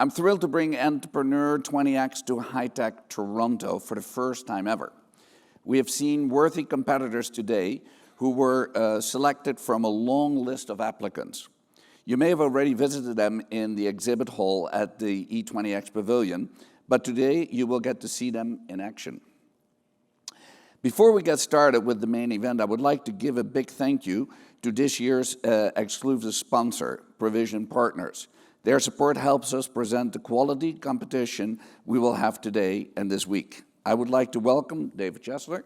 I'm thrilled to bring Entrepreneur 20X to High-Tech Toronto for the first time ever. We have seen worthy competitors today who were selected from a long list of applicants. You may have already visited them in the exhibit hall at the E20X pavilion, but today you will get to see them in action. Before we get started with the main event, I would like to give a big thank you to this year's exclusive sponsor, Provision Partners. Their support helps us present the quality competition we will have today and this week. I would like to welcome David Chesler,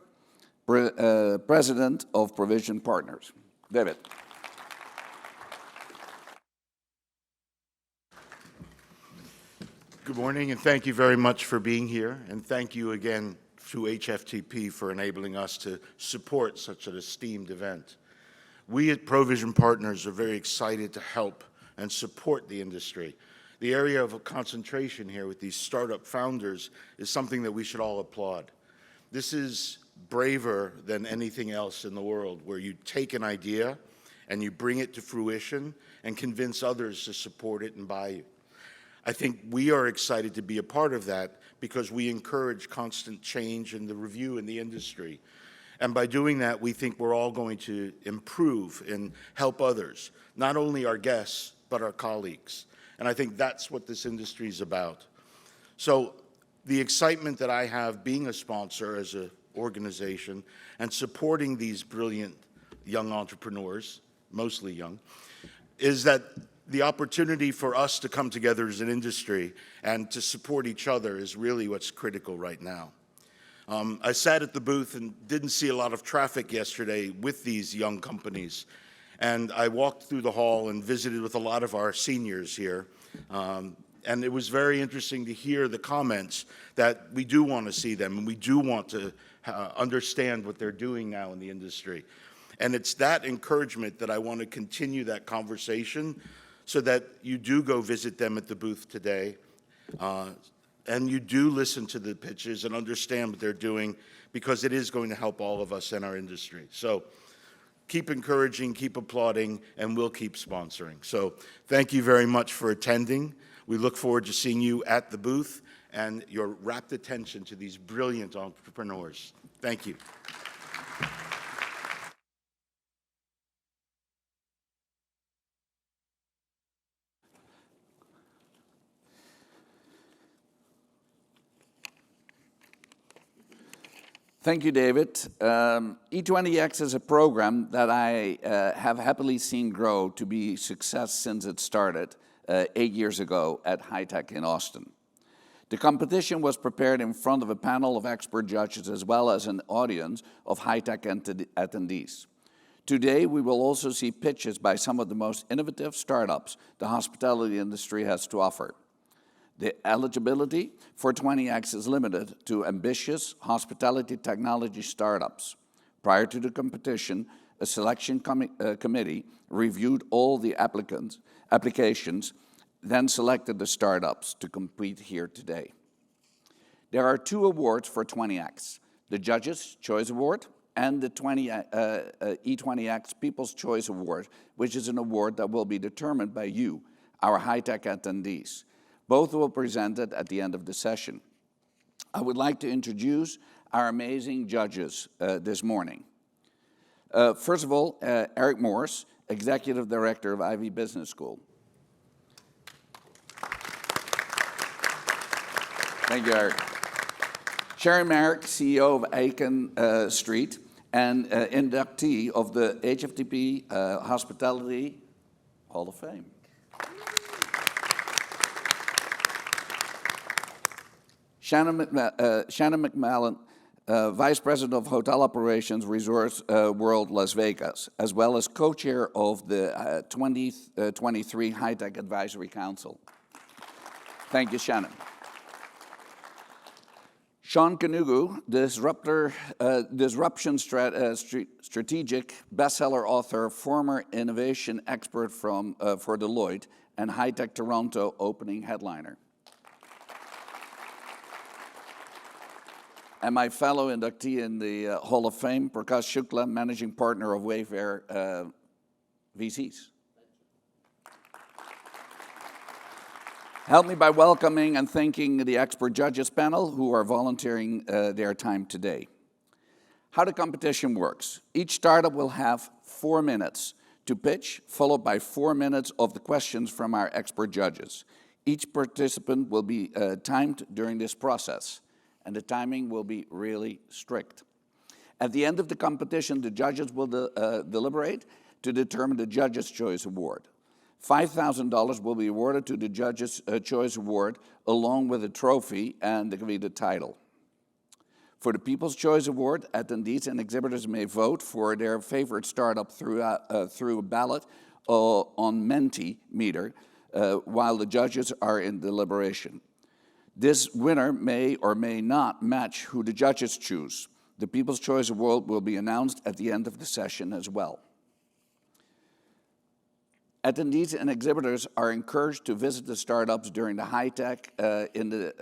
President of Provision Partners. David. Good morning, and thank you very much for being here, and thank you again to HFTP for enabling us to support such an esteemed event. We at Provision Partners are very excited to help and support the industry. The area of concentration here with these startup founders is something that we should all applaud. This is braver than anything else in the world, where you take an idea and you bring it to fruition and convince others to support it and buy you. I think we are excited to be a part of that because we encourage constant change and the review in the industry. And by doing that, we think we're all going to improve and help others, not only our guests, but our colleagues. And I think that's what this industry is about. So the excitement that I have being a sponsor as an organization and supporting these brilliant young entrepreneurs, mostly young, is that the opportunity for us to come together as an industry and to support each other is really what's critical right now. I sat at the booth and didn't see a lot of traffic yesterday with these young companies. And I walked through the hall and visited with a lot of our seniors here. And it was very interesting to hear the comments that we do want to see them and we do want to understand what they're doing now in the industry. And it's that encouragement that I want to continue that conversation so that you do go visit them at the booth today and you do listen to the pitches and understand what they're doing, because it is going to help all of us in our industry. So keep encouraging, keep applauding, and we'll keep sponsoring. So thank you very much for attending. We look forward to seeing you at the booth and your rapt attention to these brilliant entrepreneurs. Thank you. Thank you, David. E20X is a program that I have happily seen grow to be a success since it started 8 years ago at High-Tech in Austin. The competition was prepared in front of a panel of expert judges as well as an audience of High-Tech attendees. Today, we will also see pitches by some of the most innovative startups the hospitality industry has to offer. The eligibility for 20X is limited to ambitious hospitality technology startups. Prior to the competition, a selection committee reviewed all the applications, then selected the startups to compete here today. There are 2 awards for 20X, the Judges' Choice Award and the E20X People's Choice Award, which is an award that will be determined by you, our High-Tech attendees. Both will be presented at the end of the session. I would like to introduce our amazing judges this morning. First of all, Eric Morse, Executive Director of Ivy Business School. Thank you, Eric. Sherry Merrick, CEO of Aiken Street and inductee of the HFTP Hospitality Hall of Fame. Shannon McMillan, Vice President of Hotel Operations, Resorts World Las Vegas, as well as co-chair of the 2023 High-Tech Advisory Council. Thank you, Shannon. Sean Kanugu, disruption strategic bestseller author, former innovation expert for Deloitte, and High-Tech Toronto opening headliner. And my fellow inductee in the Hall of Fame, Prakash Shukla, Managing Partner of Wayfair VCs. Help me by welcoming and thanking the expert judges panel who are volunteering their time today. How the competition works. Each startup will have 4 minutes to pitch, followed by 4 minutes of the questions from our expert judges. Each participant will be timed during this process, and the timing will be really strict. At the end of the competition, the judges will deliberate to determine the Judges' Choice Award. $5,000 will be awarded to the Judges' Choice Award, along with a trophy and the title. For the People's Choice Award, attendees and exhibitors may vote for their favorite startup through a ballot on Mentimeter while the judges are in deliberation. This winner may or may not match who the judges choose. The People's Choice Award will be announced at the end of the session as well. Attendees and exhibitors are encouraged to visit the startups during the high-tech in the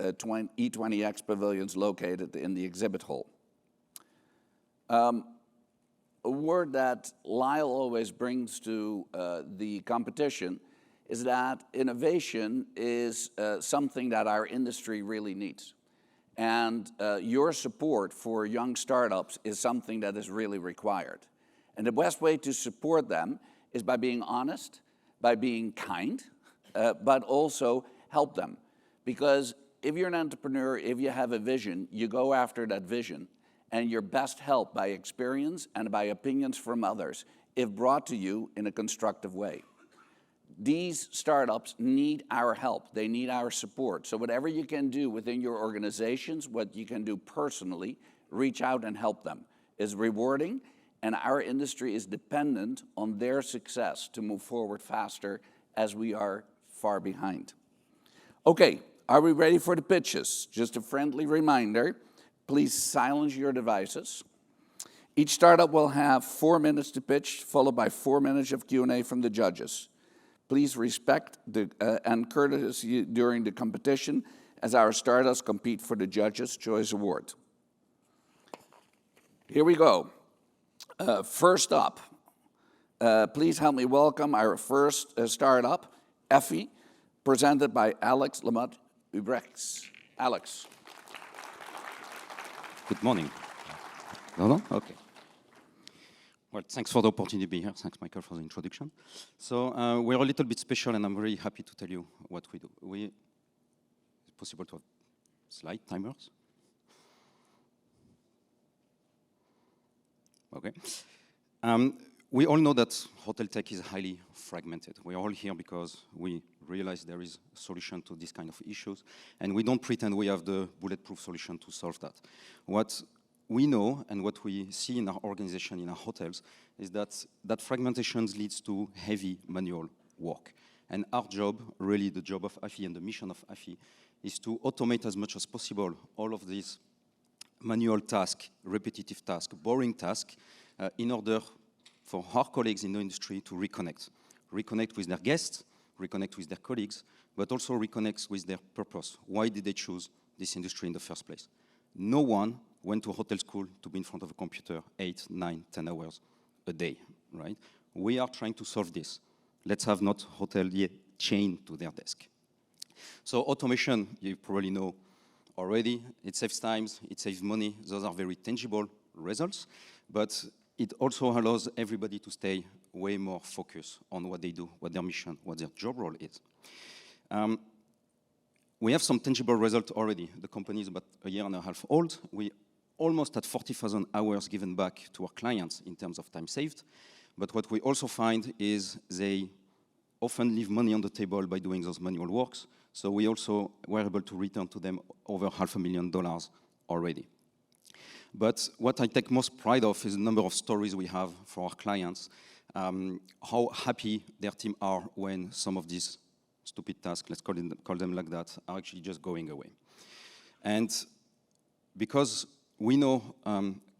E20X pavilions located in the exhibit hall. A word that Lyle always brings to the competition is that innovation is something that our industry really needs. And your support for young startups is something that is really required. And the best way to support them is by being honest, by being kind, but also help them. Because if you're an entrepreneur, if you have a vision, you go after that vision, and you're best helped by experience and by opinions from others if brought to you in a constructive way. These startups need our help. They need our support. So whatever you can do within your organizations, what you can do personally, reach out and help them. It's rewarding, and our industry is dependent on their success to move forward faster as we are far behind. Okay, are we ready for the pitches? Just a friendly reminder, please silence your devices. Each startup will have 4 minutes to pitch, followed by 4 minutes of Q&A from the judges. Please respect and courtesy during the competition as our startups compete for the Judges' Choice Award. Here we go. First up, please help me welcome our first startup, Effie, presented by Alex Lamott-Ubrechts. Alex. Good morning. No? Okay. Well, thanks for the opportunity to be here. Thanks, Michael, for the introduction. So we're a little bit special, and I'm very happy to tell you what we do. Is it possible to have slide timers? Okay. We all know that hotel tech is highly fragmented. We are all here because we realize there is a solution to this kind of issues, and we don't pretend we have the bulletproof solution to solve that. What we know and what we see in our organization, in our hotels, is that fragmentation leads to heavy manual work. And our job, really the job of AFI and the mission of AFI, is to automate as much as possible all of these manual tasks, repetitive tasks, boring tasks, in order for our colleagues in the industry to reconnect with their guests, reconnect with their colleagues, but also reconnect with their purpose. Why did they choose this industry in the first place? No one went to hotel school to be in front of a computer 8, 9, 10 hours a day, right? We are trying to solve this. Let's have not hotelier chained to their desk. So automation, you probably know already, it saves time, it saves money. Those are very tangible results, but it also allows everybody to stay way more focused on what they do, what their mission, what their job role is. We have some tangible results already. The company is about 1.5 years old. We almost had 40,000 hours given back to our clients in terms of time saved. But what we also find is they often leave money on the table by doing those manual works. So we also were able to return to them over $500,000 already. But what I take most pride of is the number of stories we have for our clients, how happy their team are when some of these stupid tasks, let's call them like that, are actually just going away. And because we know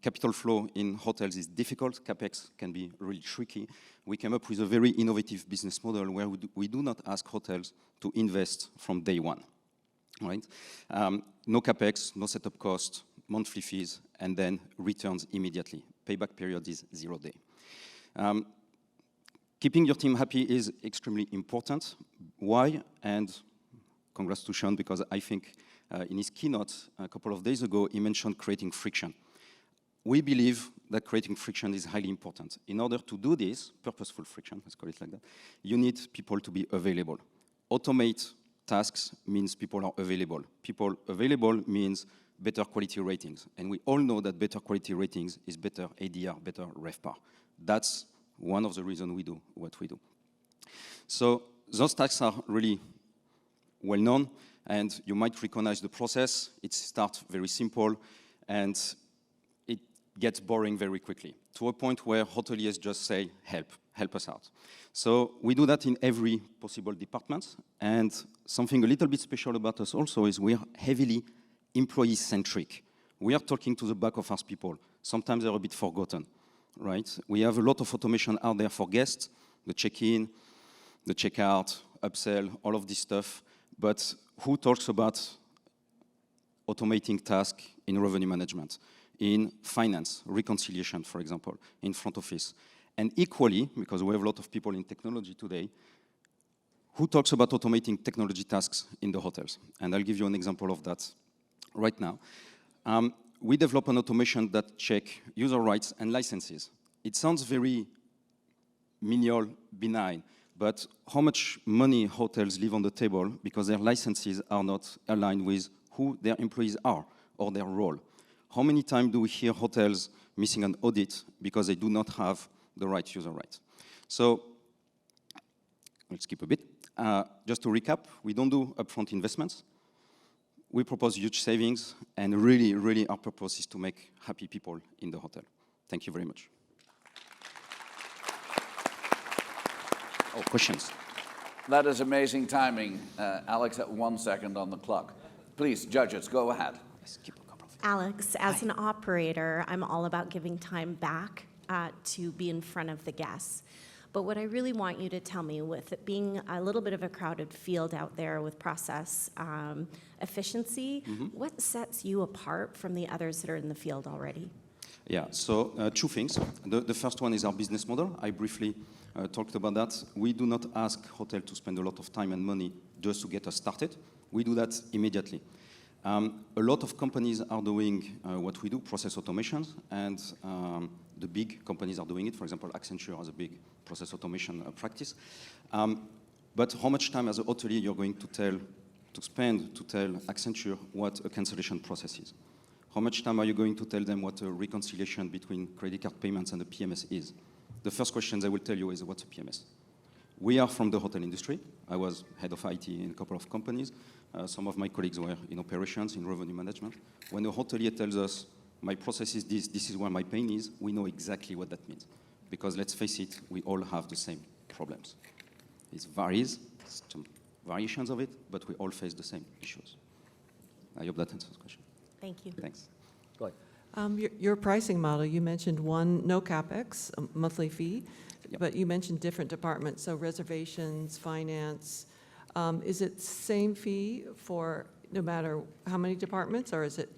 capital flow in hotels is difficult, CapEx can be really tricky, we came up with a very innovative business model where we do not ask hotels to invest from day one, right? No CapEx, no setup cost, monthly fees, and then returns immediately. Payback period is 0 day. Keeping your team happy is extremely important. Why? And congrats to Sean, because I think in his keynote a couple of days ago, he mentioned creating friction. We believe that creating friction is highly important. In order to do this, purposeful friction, let's call it like that, you need people to be available. Automate tasks means people are available. People available means better quality ratings. And we all know that better quality ratings is better ADR, better RevPAR. That's one of the reasons we do what we do. So those tasks are really well known, and you might recognize the process. It starts very simple, and it gets boring very quickly, to a point where hoteliers just say, help us out. So we do that in every possible department, and something a little bit special about us also is we are heavily employee-centric. We are talking to the back of house people. Sometimes they're a bit forgotten, right? We have a lot of automation out there for guests, the check-in, the checkout, upsell, all of this stuff. But who talks about automating tasks in revenue management, in finance, reconciliation, for example, in front office? And equally, because we have a lot of people in technology today, who talks about automating technology tasks in the hotels? And I'll give you an example of that right now. We develop an automation that checks user rights and licenses. It sounds very menial, benign, but how much money hotels leave on the table because their licenses are not aligned with who their employees are or their role? How many times do we hear hotels missing an audit because they do not have the right user rights? So let's skip a bit. Just to recap, we don't do upfront investments. We propose huge savings, and really, really our purpose is to make happy people in the hotel. Thank you very much. Oh, questions? That is amazing timing, Alex, at 1 second on the clock. Please, judges, go ahead. Alex, as an operator, I'm all about giving time back to be in front of the guests. But what I really want you to tell me, with it being a little bit of a crowded field out there with process efficiency, what sets you apart from the others that are in the field already? Yeah, so 2 things. The first one is our business model. I briefly talked about that. We do not ask hotels to spend a lot of time and money just to get us started. We do that immediately. A lot of companies are doing what we do, process automations, and the big companies are doing it. For example, Accenture has a big process automation practice. But how much time as a hotelier you're going to spend to tell Accenture what a cancellation process is? How much time are you going to tell them what a reconciliation between credit card payments and a PMS is? The first question they will tell you is, what's a PMS? We are from the hotel industry. I was head of IT in a couple of companies. Some of my colleagues were in operations, in revenue management. When a hotelier tells us, my process is this is where my pain is, we know exactly what that means. Because let's face it, we all have the same problems. It varies, some variations of it, but we all face the same issues. I hope that answers the question. Thank you. Thanks. Go ahead. Your pricing model, you mentioned one, no CapEx, a monthly fee, but you mentioned different departments, so reservations, finance. Is it same fee for no matter how many departments, or is it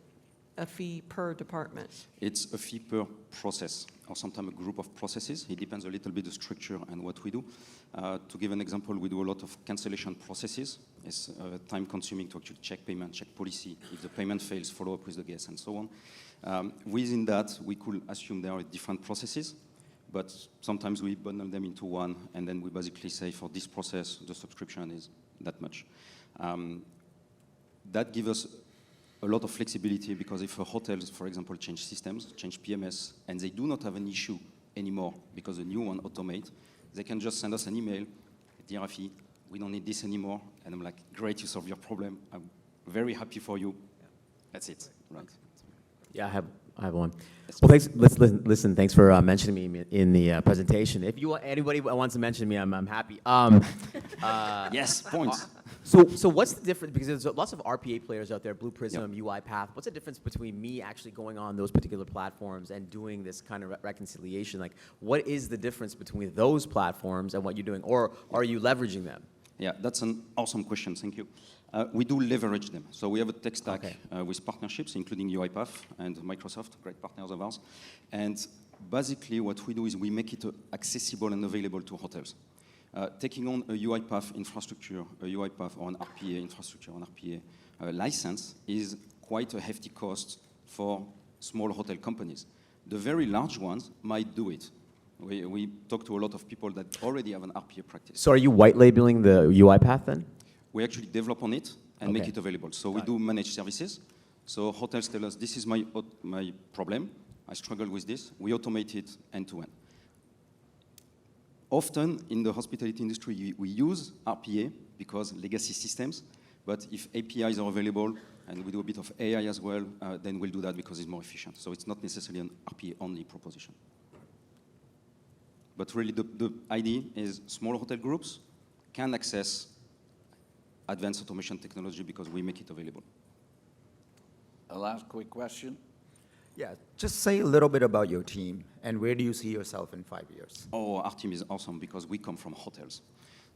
a fee per department? It's a fee per process, or sometimes a group of processes. It depends a little bit the structure and what we do. To give an example, we do a lot of cancellation processes. It's time-consuming to actually check payment, check policy. If the payment fails, follow up with the guest, and so on. Within that, we could assume there are different processes, but sometimes we bundle them into one, and then we basically say for this process, the subscription is that much. That gives us a lot of flexibility, because if a hotel, for example, change systems, change PMS, and they do not have an issue anymore because the new one automate, they can just send us an email, dear Rafi, we don't need this anymore. And I'm like, great, you solved your problem. I'm very happy for you. That's it, right? Yeah, I have one. Well, thanks. Listen. Thanks for mentioning me in the presentation. If anybody wants to mention me, I'm happy. Yes, points. So what's the difference? Because there's lots of RPA players out there, Blue Prism, UiPath. What's the difference between me actually going on those particular platforms and doing this kind of reconciliation? Like, what is the difference between those platforms and what you're doing, or are you leveraging them? Yeah, that's an awesome question. Thank you. We do leverage them. So we have a tech stack with partnerships, including UiPath and Microsoft, great partners of ours. And basically what we do is we make it accessible and available to hotels. Taking on a UiPath infrastructure, a UiPath or an RPA infrastructure, an RPA license is quite a hefty cost for small hotel companies. The very large ones might do it. We talk to a lot of people that already have an RPA practice. So are you white labeling the UiPath then? We actually develop on it and make it available. So we do managed services. So hotels tell us, this is my problem. I struggle with this. We automate it end to end. Often in the hospitality industry, we use RPA because legacy systems, but if APIs are available and we do a bit of AI as well, then we'll do that because it's more efficient. So it's not necessarily an RPA-only proposition. But really the idea is small hotel groups can access advanced automation technology because we make it available. A last quick question. Yeah, just say a little bit about your team and where do you see yourself in 5 years? Oh, our team is awesome because we come from hotels.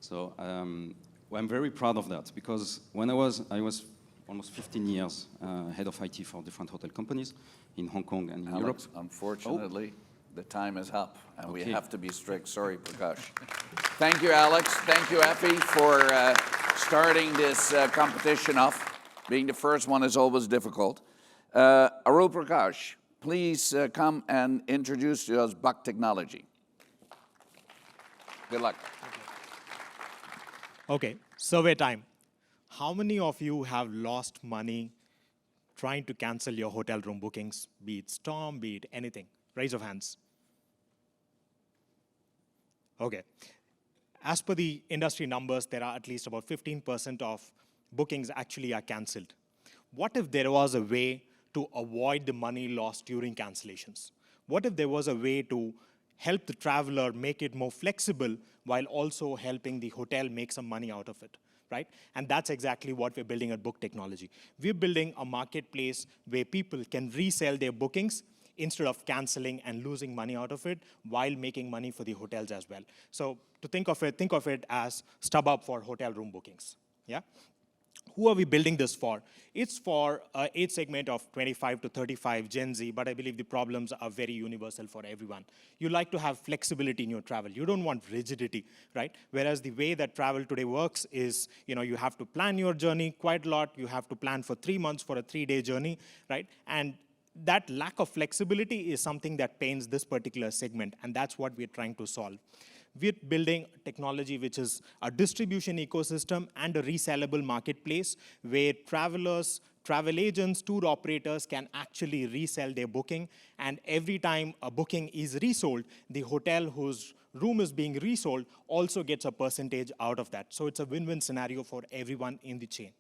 So I'm very proud of that because when I was almost 15 years head of IT for different hotel companies in Hong Kong and in Europe. Unfortunately, the time is up and we have to be strict. Sorry, Prakash. Thank you, Alex. Thank you, Effie, for starting this competition off. Being the first one is always difficult. Arul Prakash, please come and introduce to us Buck Technology. Good luck. Okay, survey time. How many of you have lost money trying to cancel your hotel room bookings, be it storm, be it anything? Raise of hands. Okay. As per the industry numbers, there are at least about 15% of bookings actually are canceled. What if there was a way to avoid the money lost during cancellations? What if there was a way to help the traveler make it more flexible while also helping the hotel make some money out of it, right? And that's exactly what we're building at Book Technology. We're building a marketplace where people can resell their bookings instead of canceling and losing money out of it while making money for the hotels as well. So to think of it as StubHub for hotel room bookings, yeah? Who are we building this for? It's for an age segment of 25 to 35 Gen Z, but I believe the problems are very universal for everyone. You like to have flexibility in your travel. You don't want rigidity, right? Whereas the way that travel today works is, you have to plan your journey quite a lot. You have to plan for 3 months for a 3-day journey, right? And that lack of flexibility is something that pains this particular segment, and that's what we're trying to solve. We're building technology which is a distribution ecosystem and a resellable marketplace where travelers, travel agents, tour operators can actually resell their booking. And every time a booking is resold, the hotel whose room is being resold also gets a percentage out of that. So it's a win-win scenario for everyone in the chain.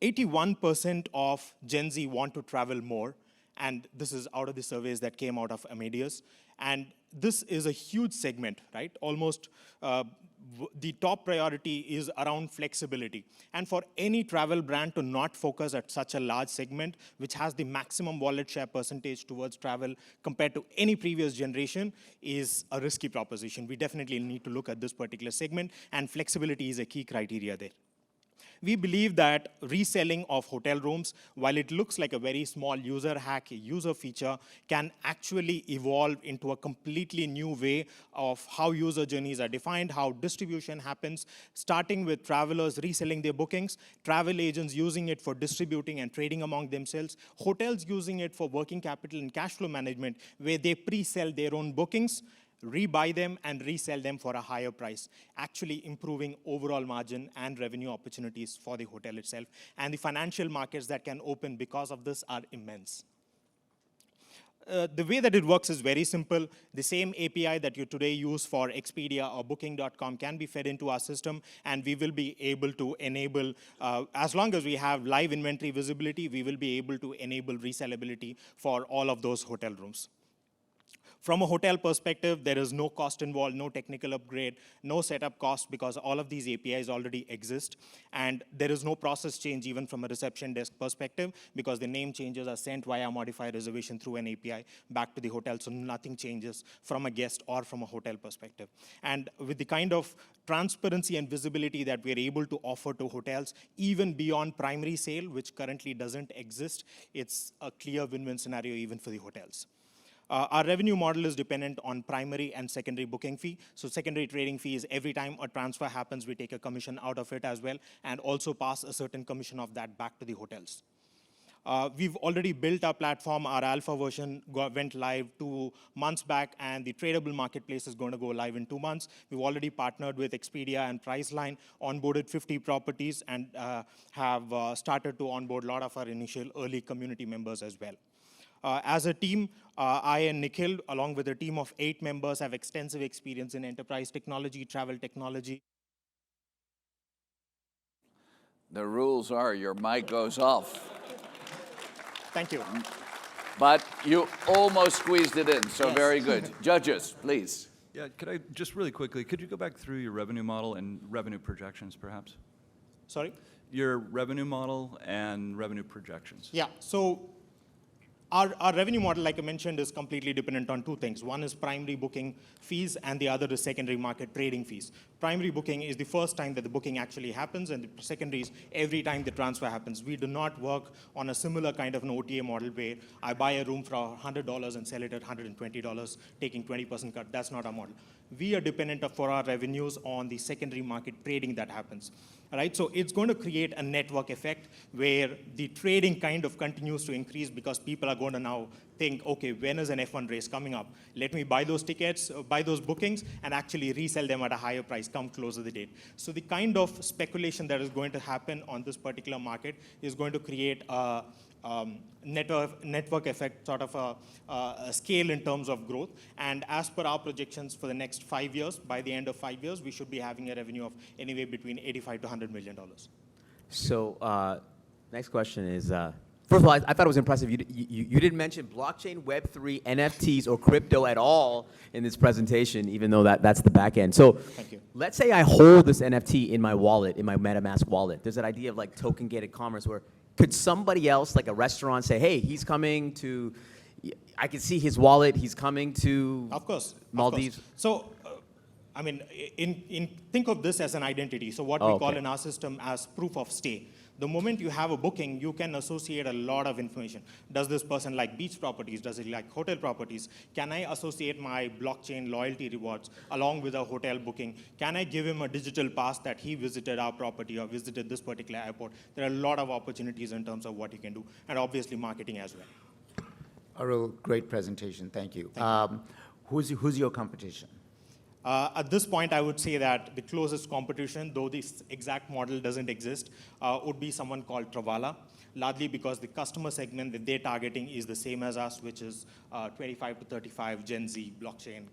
81% of Gen Z want to travel more. And this is out of the surveys that came out of Amadeus. And this is a huge segment, right? Almost the top priority is around flexibility. And for any travel brand to not focus at such a large segment, which has the maximum wallet share percentage towards travel compared to any previous generation, is a risky proposition. We definitely need to look at this particular segment, and flexibility is a key criteria there. We believe that reselling of hotel rooms, while it looks like a very small user hack, user feature, can actually evolve into a completely new way of how user journeys are defined, how distribution happens, starting with travelers reselling their bookings, travel agents using it for distributing and trading among themselves, hotels using it for working capital and cash flow management, where they pre-sell their own bookings, rebuy them and resell them for a higher price, actually improving overall margin and revenue opportunities for the hotel itself. And the financial markets that can open because of this are immense. The way that it works is very simple. The same API that you today use for Expedia or Booking.com can be fed into our system, and we will be able to enable, as long as we have live inventory visibility, we will be able to enable resellability for all of those hotel rooms. From a hotel perspective, there is no cost involved, no technical upgrade, no setup cost, because all of these APIs already exist. And there is no process change even from a reception desk perspective, because the name changes are sent via modified reservation through an API back to the hotel, so nothing changes from a guest or from a hotel perspective. And with the kind of transparency and visibility that we're able to offer to hotels, even beyond primary sale, which currently doesn't exist, it's a clear win-win scenario even for the hotels. Our revenue model is dependent on primary and secondary booking fee. So secondary trading fee is every time a transfer happens, we take a commission out of it as well, and also pass a certain commission of that back to the hotels. We've already built our platform. Our alpha version went live 2 months back, and the tradable marketplace is going to go live in 2 months. We've already partnered with Expedia and Priceline, onboarded 50 properties, and have started to onboard a lot of our initial early community members as well. As a team, I and Nikhil, along with a team of 8 members, have extensive experience in enterprise technology, travel technology. The rules are your mic goes off. Thank you. But you almost squeezed it in, so Yes. very good. Judges, please. Yeah, could I just really quickly, could you go back through your revenue model and revenue projections, perhaps? Sorry? Your revenue model and revenue projections. Yeah, so our revenue model, like I mentioned, is completely dependent on 2 things. One is primary booking fees, and the other is secondary market trading fees. Primary booking is the first time that the booking actually happens, and the secondary is every time the transfer happens. We do not work on a similar kind of an OTA model where I buy a room for $100 and sell it at $120, taking 20% cut. That's not our model. We are dependent for our revenues on the secondary market trading that happens. Right? So it's going to create a network effect where the trading kind of continues to increase because people are going to now think, okay, when is an F1 race coming up? Let me buy those tickets, buy those bookings, and actually resell them at a higher price come close to the date. So the kind of speculation that is going to happen on this particular market is going to create a network effect, sort of a scale in terms of growth. And as per our projections for the next 5 years, by the end of 5 years, we should be having a revenue of anywhere between $85 to $100 million. So next question is, first of all, I thought it was impressive. You didn't mention blockchain, Web3, NFTs, or crypto at all in this presentation, even though that's the back end. So Thank you. let's say I hold this NFT in my wallet, in my MetaMask wallet. There's that idea of like token-gated commerce where could somebody else, like a restaurant, say, hey, he's coming to, I can see his wallet, he's coming to Of course. Maldives. Of course. So, I mean, think of this as an identity. So what we call in our system as proof of stay. The moment you have a booking, you can associate a lot of information. Does this person like beach properties? Does he like hotel properties? Can I associate my blockchain loyalty rewards along with a hotel booking? Can I give him a digital pass that he visited our property or visited this particular airport? There are a lot of opportunities in terms of what you can do, and obviously marketing as well. Arul, great presentation. Thank you. Who's your competition? At this point, I would say that the closest competition, though this exact model doesn't exist, would be someone called Travala, largely because the customer segment that they're targeting is the same as us, which is 25 to 35 Gen Z blockchain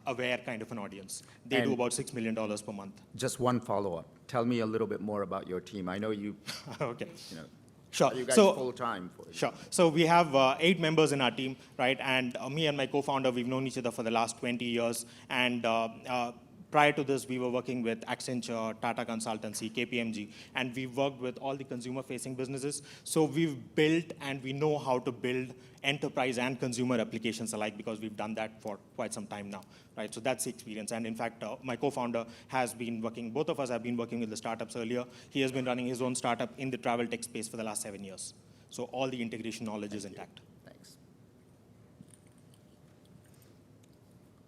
aware kind of an audience. They do about $6 million per month. Just one follow-up. Tell me a little bit more about your team. I know you, Okay. you know, Sure. are you guys So- full-time? Sure. So we have 8 members in our team, right? And me and my co-founder, we've known each other for the last 20 years. And prior to this, we were working with Accenture, Tata Consultancy, KPMG, and we've worked with all the consumer-facing businesses. So we've built and we know how to build enterprise and consumer applications alike because we've done that for quite some time now, right? So that's the experience. And in fact, my co-founder has been working, both of us have been working with the startups earlier. He has been running his own startup in the travel tech space for the last 7 years. So all the integration knowledge is intact. Thanks.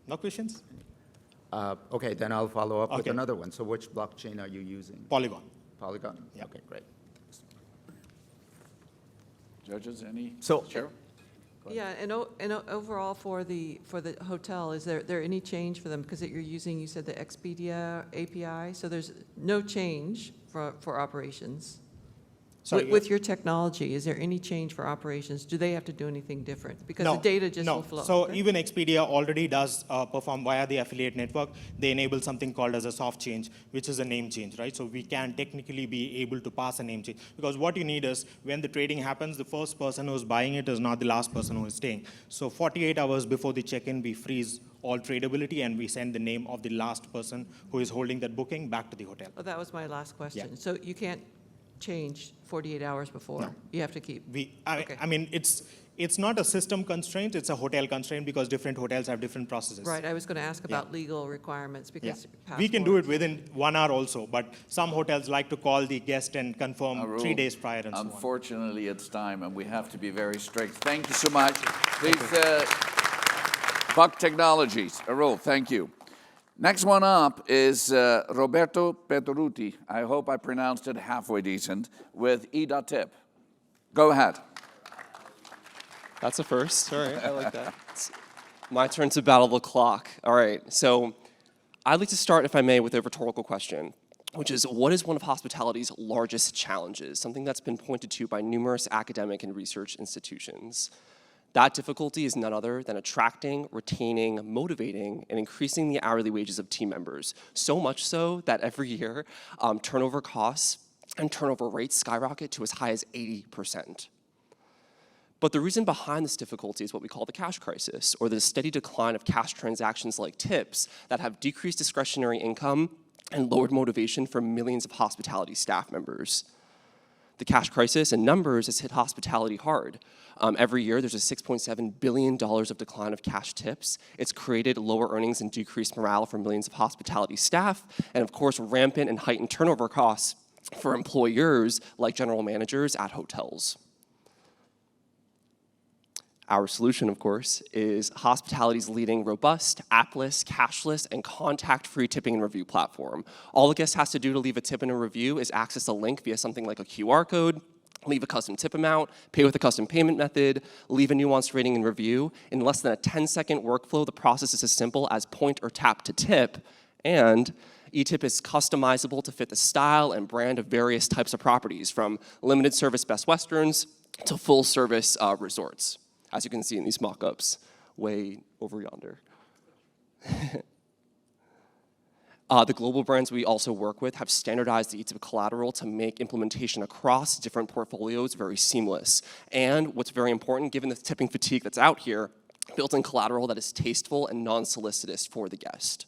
No questions? Okay, then I'll follow up with Okay. another one. So which blockchain are you using? Polygon. Polygon? Yeah. Okay, great. Judges, any? So- Sure. Yeah, and overall for the hotel, is there any change for them? Because you're using, you said the Expedia API, so there's no change for operations? Sorry, With your technology, is there any change for operations? Do they have to do anything different? Because the data just will flow. So Okay. even Expedia already does perform via the affiliate network. They enable something called as a soft change, which is a name change, right? So we can technically be able to pass a name change. Because what you need is when the trading happens, the first person who's buying it is not the last person who is staying. So 48 hours before the check-in, we freeze all tradability and we send the name of the last person who is holding that booking back to the hotel. Oh, that was my last question. Yeah. So you can't change 48 hours before? No. You have to keep? Okay. I mean, it's not a system constraint, it's a hotel constraint because different hotels have different processes. Right, I was going to ask about legal requirements Yeah. because We can do it passports- within 1 hour also, but some hotels like to call the guest and confirm Arul, 3 days prior and so on. Unfortunately, it's time, and we have to be very strict. Thank you so much. Please Buck Technologies. Arul, thank you. Next one up is Roberto Petoruti. I hope I pronounced it halfway decent, with E.Tip. Go ahead. That's a first. All right, I like that. It's my turn to battle the clock. All right, so I'd like to start, if I may, with a rhetorical question, which is, what is one of hospitality's largest challenges? Something that's been pointed to by numerous academic and research institutions. That difficulty is none other than attracting, retaining, motivating, and increasing the hourly wages of team members. So much so that every year, turnover costs and turnover rates skyrocket to as high as 80%. But the reason behind this difficulty is what we call the cash crisis, or the steady decline of cash transactions like tips that have decreased discretionary income and lowered motivation for millions of hospitality staff members. The cash crisis in numbers has hit hospitality hard. Every year, there's a $6.7 billion of decline of cash tips. It's created lower earnings and decreased morale for millions of hospitality staff, and of course, rampant and heightened turnover costs for employers like general managers at hotels. Our solution, of course, is hospitality's leading robust, appless, cashless, and contact-free tipping and review platform. All a guest has to do to leave a tip and a review is access a link via something like a QR code, leave a custom tip amount, pay with a custom payment method, leave a nuanced rating and review. In less than a 10-second workflow, the process is as simple as point or tap to tip, and E-Tip is customizable to fit the style and brand of various types of properties, from limited service Best Westerns to full service resorts, as you can see in these mock-ups way over yonder. The global brands we also work with have standardized the E-Tip collateral to make implementation across different portfolios very seamless. And what's very important, given the tipping fatigue that's out here, built-in collateral that is tasteful and non-solicitous for the guest.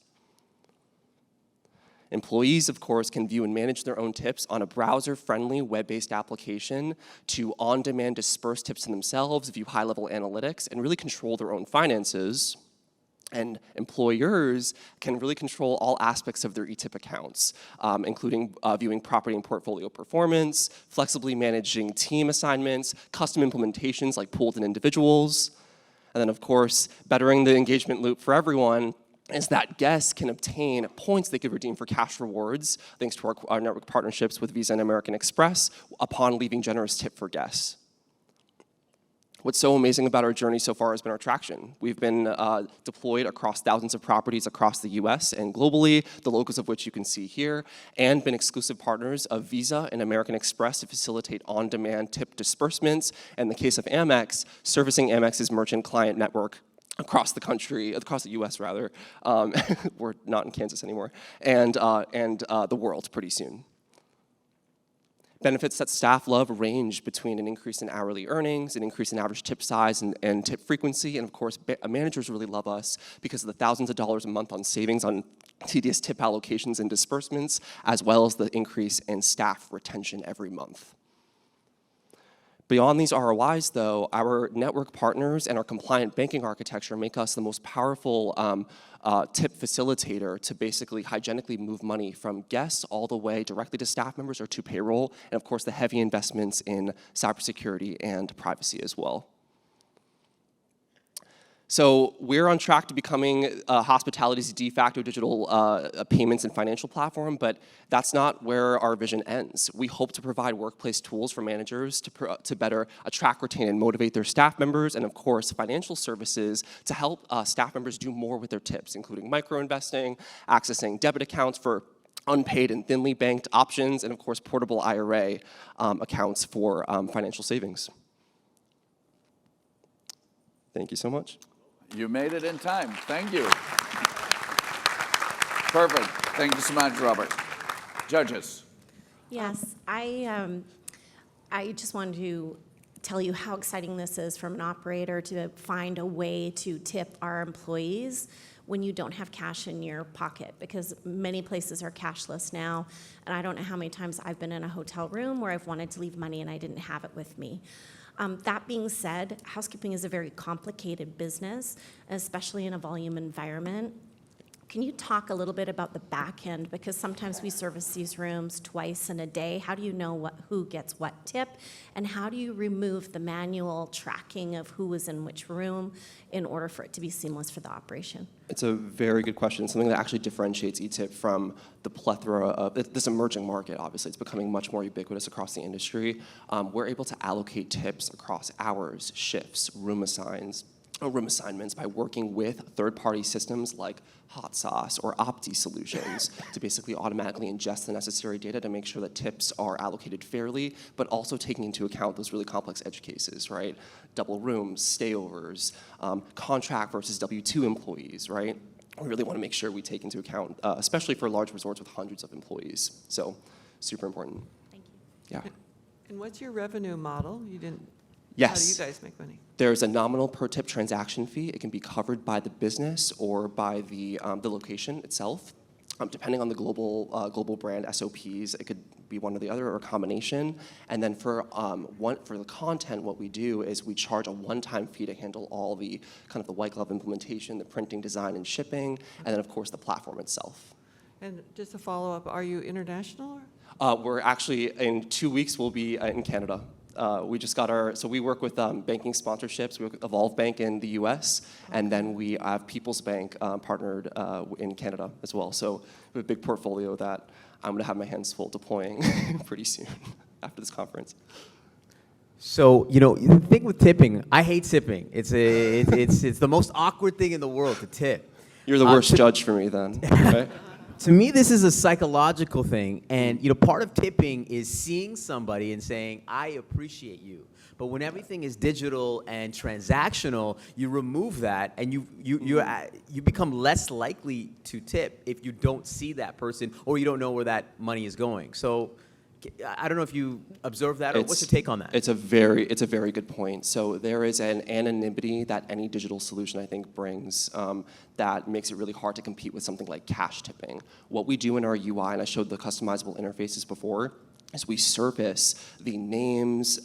Employees, of course, can view and manage their own tips on a browser-friendly, web-based application to on-demand disperse tips to themselves, view high-level analytics, and really control their own finances. And employers can really control all aspects of their E-Tip accounts, including viewing property and portfolio performance, flexibly managing team assignments, custom implementations like pooled and individuals. And then, of course, bettering the engagement loop for everyone is that guests can obtain points they could redeem for cash rewards, thanks to our network partnerships with Visa and American Express, upon leaving generous tip for guests. What's so amazing about our journey so far has been our traction. We've been deployed across thousands of properties across the US and globally, the logos of which you can see here, and been exclusive partners of Visa and American Express to facilitate on-demand tip disbursements. In the case of Amex, servicing Amex's merchant client network across the country, across the US rather, we're not in Kansas anymore, and the world pretty soon. Benefits that staff love range between an increase in hourly earnings, an increase in average tip size and tip frequency, and of course, managers really love us because of the thousands of dollars a month on savings on tedious tip allocations and disbursements, as well as the increase in staff retention every month. Beyond these ROIs, though, our network partners and our compliant banking architecture make us the most powerful tip facilitator to basically hygienically move money from guests all the way directly to staff members or to payroll, and of course the heavy investments in cybersecurity and privacy as well. So we're on track to becoming hospitality's de facto digital payments and financial platform, but that's not where our vision ends. We hope to provide workplace tools for managers to better attract, retain, and motivate their staff members, and of course, financial services to help staff members do more with their tips, including micro-investing, accessing debit accounts for unpaid and thinly banked options, and of course, portable IRA accounts for financial savings. Thank you so much. You made it in time. Thank you. Perfect. Thank you so much, Robert. Judges. Yes, I just wanted to tell you how exciting this is from an operator to find a way to tip our employees when you don't have cash in your pocket, because many places are cashless now, and I don't know how many times I've been in a hotel room where I've wanted to leave money and I didn't have it with me. That being said, housekeeping is a very complicated business, especially in a volume environment. Can you talk a little bit about the back end? Because sometimes we service these rooms twice in a day. How do you know who gets what tip? And how do you remove the manual tracking of who was in which room in order for it to be seamless for the operation? It's a very good question, something that actually differentiates eTip from the plethora of this emerging market. Obviously, it's becoming much more ubiquitous across the industry. We're able to allocate tips across hours, shifts, room assignments by working with third-party systems like Hot Sauce or Opti Solutions to basically automatically ingest the necessary data to make sure that tips are allocated fairly, but also taking into account those really complex edge cases, right? Double rooms, stayovers, contract versus W-2 employees, right? We really want to make sure we take into account, especially for large resorts with hundreds of employees. So, super important. Thank you. Yeah. And what's your revenue model? You didn't. Yes. How do you guys make money? There's a nominal per tip transaction fee. It can be covered by the business or by the location itself. Depending on the global brand SOPs, it could be one or the other or a combination. And then for the content, what we do is we charge a one-time fee to handle all the kind of the white glove implementation, the printing, design, and shipping, and then of course the platform itself. And just a follow-up, are you international? We're actually, in 2 weeks, we'll be in Canada. We just got so we work with banking sponsorships. We work with Evolve Bank in the US, and then we have People's Bank partnered in Canada as well. So we have a big portfolio that I'm gonna have my hands full deploying pretty soon after this conference. So, you know, the thing with tipping, I hate tipping. It's the most awkward thing in the world to tip. You're the worst judge for me then, right? To me, this is a psychological thing, and you know, part of tipping is seeing somebody and saying, "I appreciate you." But when everything is digital and transactional, you remove that, and you become less likely to tip if you don't see that person or you don't know where that money is going. So, I don't know if you observe that, or what's your take on that? It's a very good point. So there is an anonymity that any digital solution, I think, brings that makes it really hard to compete with something like cash tipping. What we do in our UI, and I showed the customizable interfaces before, is we surface the names.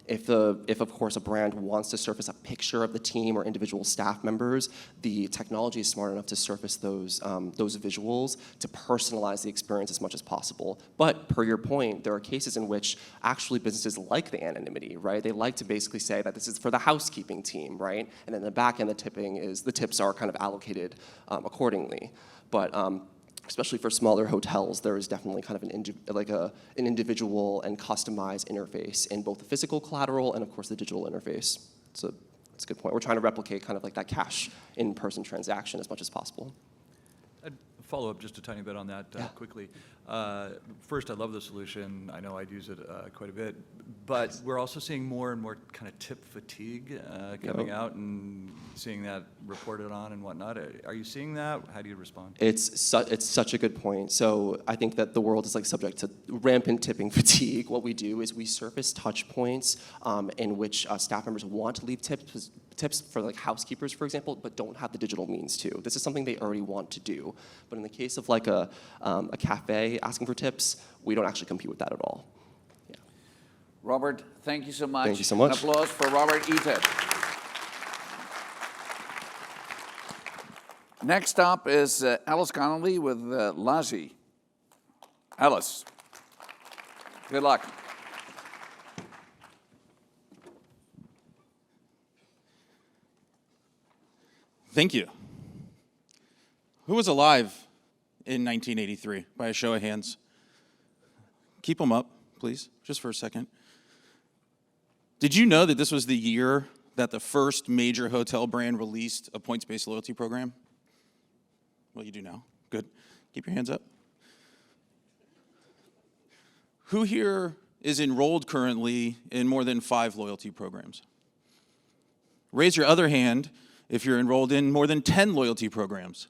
If of course a brand wants to surface a picture of the team or individual staff members, the technology is smart enough to surface those visuals to personalize the experience as much as possible. But per your point, there are cases in which actually businesses like the anonymity, right? They like to basically say that this is for the housekeeping team, right? And then the back end, the tips are kind of allocated accordingly. But especially for smaller hotels, there is definitely kind of an individual and customized interface in both the physical collateral and, of course, the digital interface. So that's a good point. We're trying to replicate kind of like that cash in-person transaction as much as possible. I'd follow up just a tiny bit on that quickly. First, I love the solution. I know I'd use it quite a bit. But we're also seeing more and more kind of tip fatigue coming out and seeing that reported on and whatnot. Are you seeing that? How do you respond? It's such a good point. So I think that the world is like subject to rampant tipping fatigue. What we do is we surface touch points in which staff members want to leave tips for like housekeepers, for example, but don't have the digital means to. This is something they already want to do. But in the case of like a cafe asking for tips, we don't actually compete with that at all. Yeah. Robert, thank you so much. Thank you so much. An applause for Robert Etip. Next up is Alice Connolly with Lazi. Alice, good luck. Thank you. Who was alive in 1983, by a show of hands? Keep them up, please, just for a second. Did you know that this was the year that the first major hotel brand released a points-based loyalty program? Well, you do now. Good. Keep your hands up. Who here is enrolled currently in more than 5 loyalty programs? Raise your other hand if you're enrolled in more than 10 loyalty programs.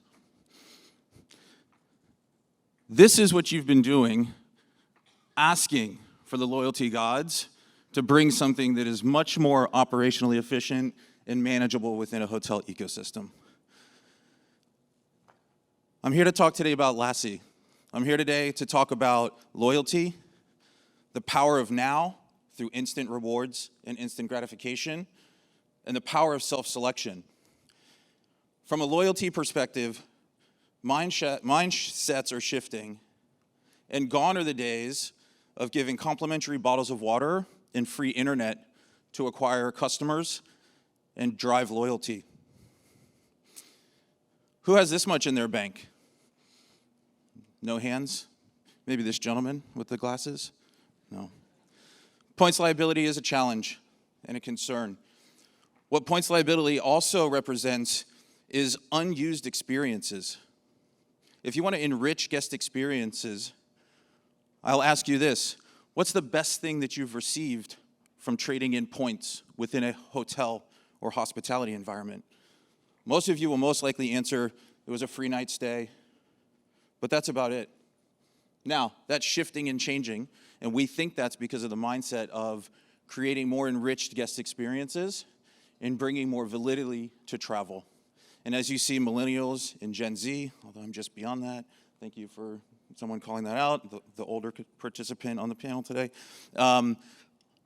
This is what you've been doing, asking for the loyalty gods to bring something that is much more operationally efficient and manageable within a hotel ecosystem. I'm here to talk today about Lassie. I'm here today to talk about loyalty, the power of now through instant rewards and instant gratification, and the power of self-selection. From a loyalty perspective, Mindsets are shifting, and gone are the days of giving complimentary bottles of water and free internet to acquire customers and drive loyalty. Who has this much in their bank? No hands? Maybe this gentleman with the glasses? No. Points liability is a challenge and a concern. What points liability also represents is unused experiences. If you want to enrich guest experiences, I'll ask you this: what's the best thing that you've received from trading in points within a hotel or hospitality environment? Most of you will most likely answer, it was a free night stay, but that's about it. Now, that's shifting and changing, and we think that's because of the mindset of creating more enriched guest experiences and bringing more validity to travel. And as you see, millennials and Gen Z, although I'm just beyond that, thank you for someone calling that out, the older participant on the panel today.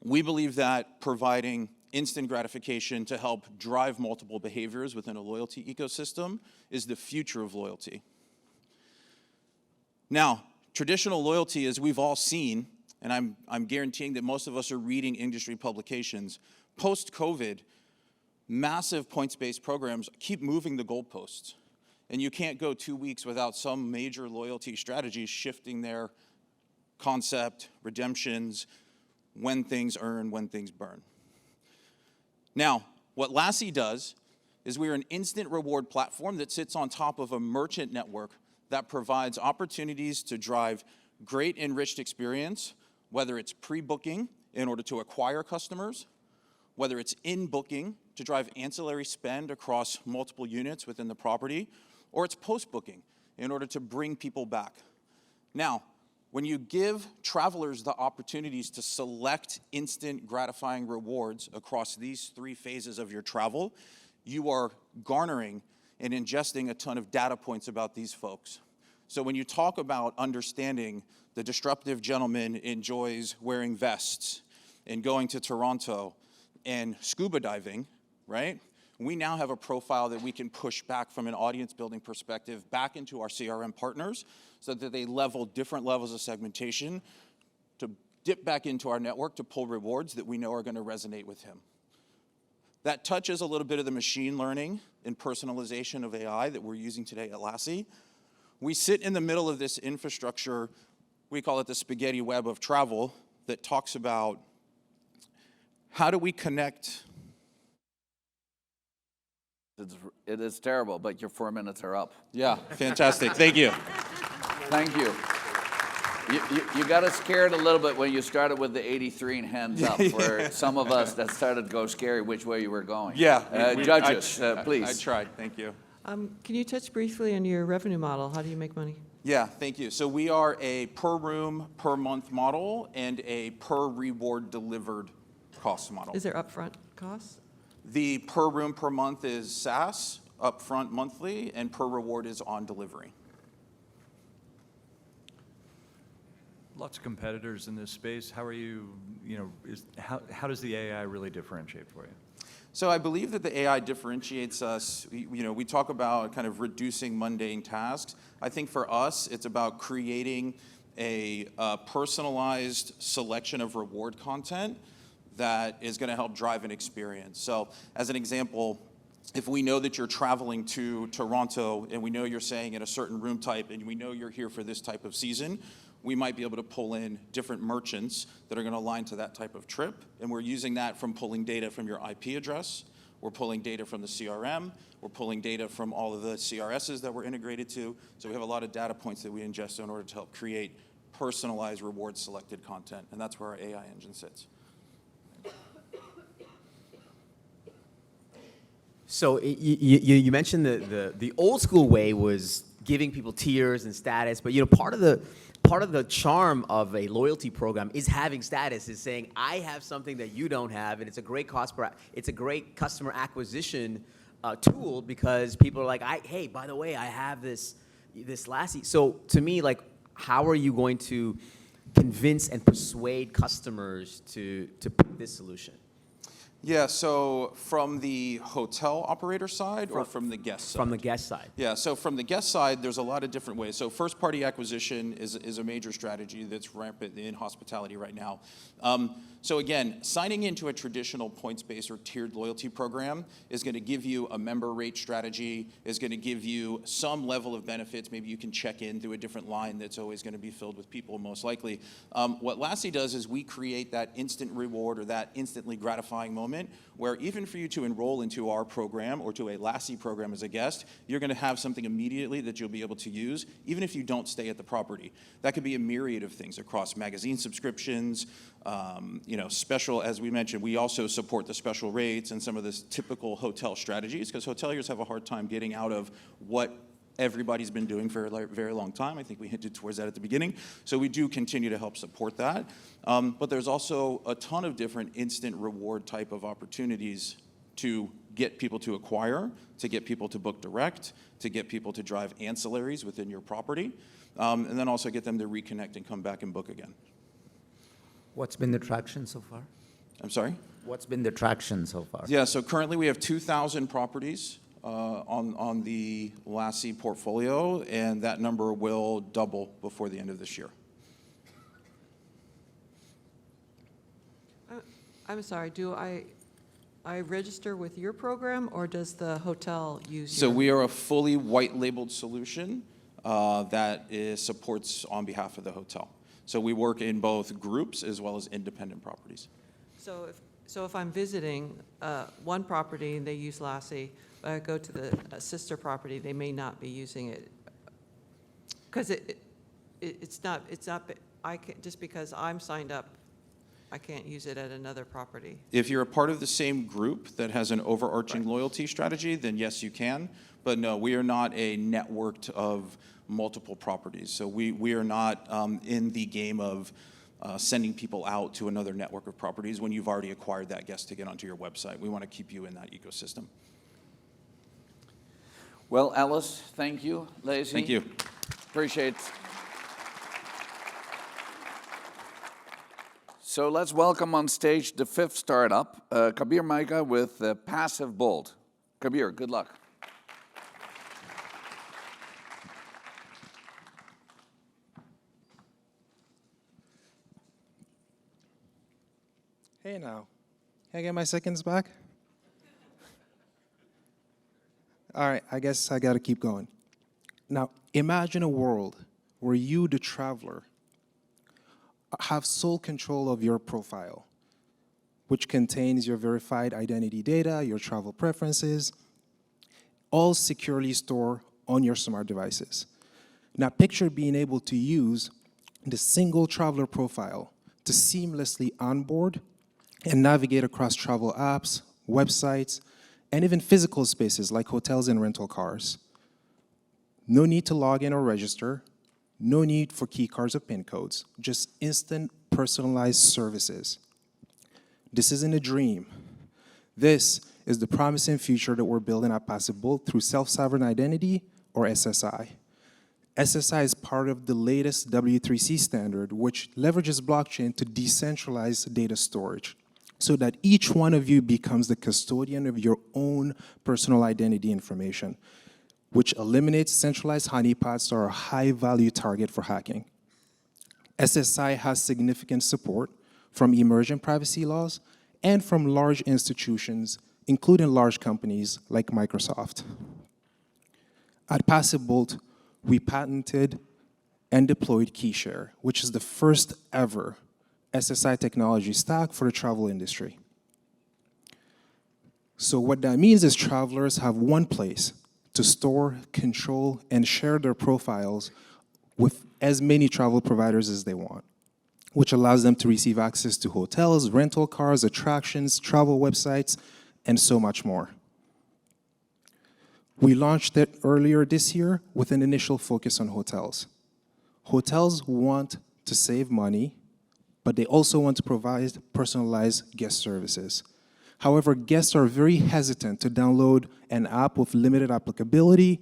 We believe that providing instant gratification to help drive multiple behaviors within a loyalty ecosystem is the future of loyalty. Now, traditional loyalty, as we've all seen, and I'm guaranteeing that most of us are reading industry publications, post-COVID, massive points-based programs keep moving the goalposts. And you can't go 2 weeks without some major loyalty strategy shifting their concept, redemptions, when things earn, when things burn. Now, what Lassie does is we're an instant reward platform that sits on top of a merchant network that provides opportunities to drive great enriched experience, whether it's pre-booking in order to acquire customers, whether it's in booking to drive ancillary spend across multiple units within the property, or it's post-booking in order to bring people back. Now, when you give travelers the opportunities to select instant gratifying rewards across these 3 phases of your travel, you are garnering and ingesting a ton of data points about these folks. So when you talk about understanding the disruptive gentleman enjoys wearing vests and going to Toronto and scuba diving, right? We now have a profile that we can push back from an audience building perspective back into our CRM partners so that they level different levels of segmentation to dip back into our network to pull rewards that we know are going to resonate with him. That touches a little bit of the machine learning and personalization of AI that we're using today at Lassie. We sit in the middle of this infrastructure, we call it the spaghetti web of travel, that talks about how do we connect. It is terrible, but your 4 minutes are up. Yeah, fantastic. Thank you. Thank you. You got us scared a little bit when you started with the 83 and hands up, where some of us that started to go scary which way you were going. Yeah. Judges, please. I tried. Thank you. Can you touch briefly on your revenue model? How do you make money? Yeah, thank you. So we are a per room, per month model and a per reward delivered cost model. Is there upfront costs? The per room per month is SaaS, upfront monthly, and per reward is on delivery. Lots of competitors in this space. How are you, how does the AI really differentiate for you? So I believe that the AI differentiates us. We talk about kind of reducing mundane tasks. I think for us, it's about creating a personalized selection of reward content that is going to help drive an experience. So as an example, if we know that you're traveling to Toronto and we know you're staying in a certain room type and we know you're here for this type of season, we might be able to pull in different merchants that are going to align to that type of trip. And we're using that from pulling data from your IP address. We're pulling data from the CRM. We're pulling data from all of the CRSs that we're integrated to. So we have a lot of data points that we ingest in order to help create personalized reward selected content. And that's where our AI engine sits. So you mentioned the old school way was giving people tiers and status, but part of the charm of a loyalty program is having status, is saying I have something that you don't have, and it's a great it's a great customer acquisition tool because people are like, hey, by the way, I have this Lassie. So to me, like, how are you going to convince and persuade customers to pick this solution? Yeah, so from the hotel operator side or from the guest side? From the guest side. Yeah, so from the guest side, there's a lot of different ways. So first-party acquisition is a major strategy that's rampant in hospitality right now. So again, signing into a traditional points-based or tiered loyalty program is going to give you a member rate strategy, is going to give you some level of benefits. Maybe you can check in through a different line that's always going to be filled with people, most likely. What Lassie does is we create that instant reward or that instantly gratifying moment where even for you to enroll into our program or to a Lassie program as a guest, you're going to have something immediately that you'll be able to use, even if you don't stay at the property. That could be a myriad of things across magazine subscriptions, special, as we mentioned, we also support the special rates and some of the typical hotel strategies because hoteliers have a hard time getting out of what everybody's been doing for a very long time. I think we hinted towards that at the beginning. So we do continue to help support that. But there's also a ton of different instant reward type of opportunities to get people to acquire, to get people to book direct, to get people to drive ancillaries within your property, and then also get them to reconnect and come back and book again. What's been the traction so far? I'm sorry? What's been the traction so far? Yeah, so currently we have 2,000 properties on the Lassie portfolio, and that number will double before the end of this year. I'm sorry, do I register with your program, or does the hotel use So your? we are a fully white-labeled solution that supports on behalf of the hotel. So we work in both groups as well as independent properties. So if I'm visiting one property and they use Lassie, but I go to the sister property, they may not be using it. Because it's not, just because I'm signed up, I can't use it at another property. If you're a part of the same group that has an overarching loyalty strategy, then yes, you can. But no, we are not a networked of multiple properties. So we are not in the game of sending people out to another network of properties when you've already acquired that guest to get onto your website. We want to keep you in that ecosystem. Well, Alice, thank you. Lazy. Thank you. Appreciate it. So let's welcome on stage the fifth startup, Kabir Maika with Passive Bolt. Kabir, good luck. Hey now, can I get my seconds back? All right, I guess I gotta keep going. Now, imagine a world where you, the traveler, have sole control of your profile, which contains your verified identity data, your travel preferences, all securely stored on your smart devices. Now, picture being able to use the single traveler profile to seamlessly onboard and navigate across travel apps, websites, and even physical spaces like hotels and rental cars. No need to log in or register, no need for key cards or PIN codes, just instant personalized services. This isn't a dream. This is the promising future that we're building at Passive Bolt through self-sovereign identity, or SSI. SSI is part of the latest W3C standard, which leverages blockchain to decentralize data storage, so that each one of you becomes the custodian of your own personal identity information, which eliminates centralized honeypots that are a high-value target for hacking. SSI has significant support from emerging privacy laws and from large institutions, including large companies like Microsoft. At Passive Bolt, we patented and deployed KeyShare, which is the first ever SSI technology stack for the travel industry. So what that means is travelers have one place to store, control, and share their profiles with as many travel providers as they want, which allows them to receive access to hotels, rental cars, attractions, travel websites, and so much more. We launched it earlier this year with an initial focus on hotels. Hotels want to save money, but they also want to provide personalized guest services. However, guests are very hesitant to download an app with limited applicability,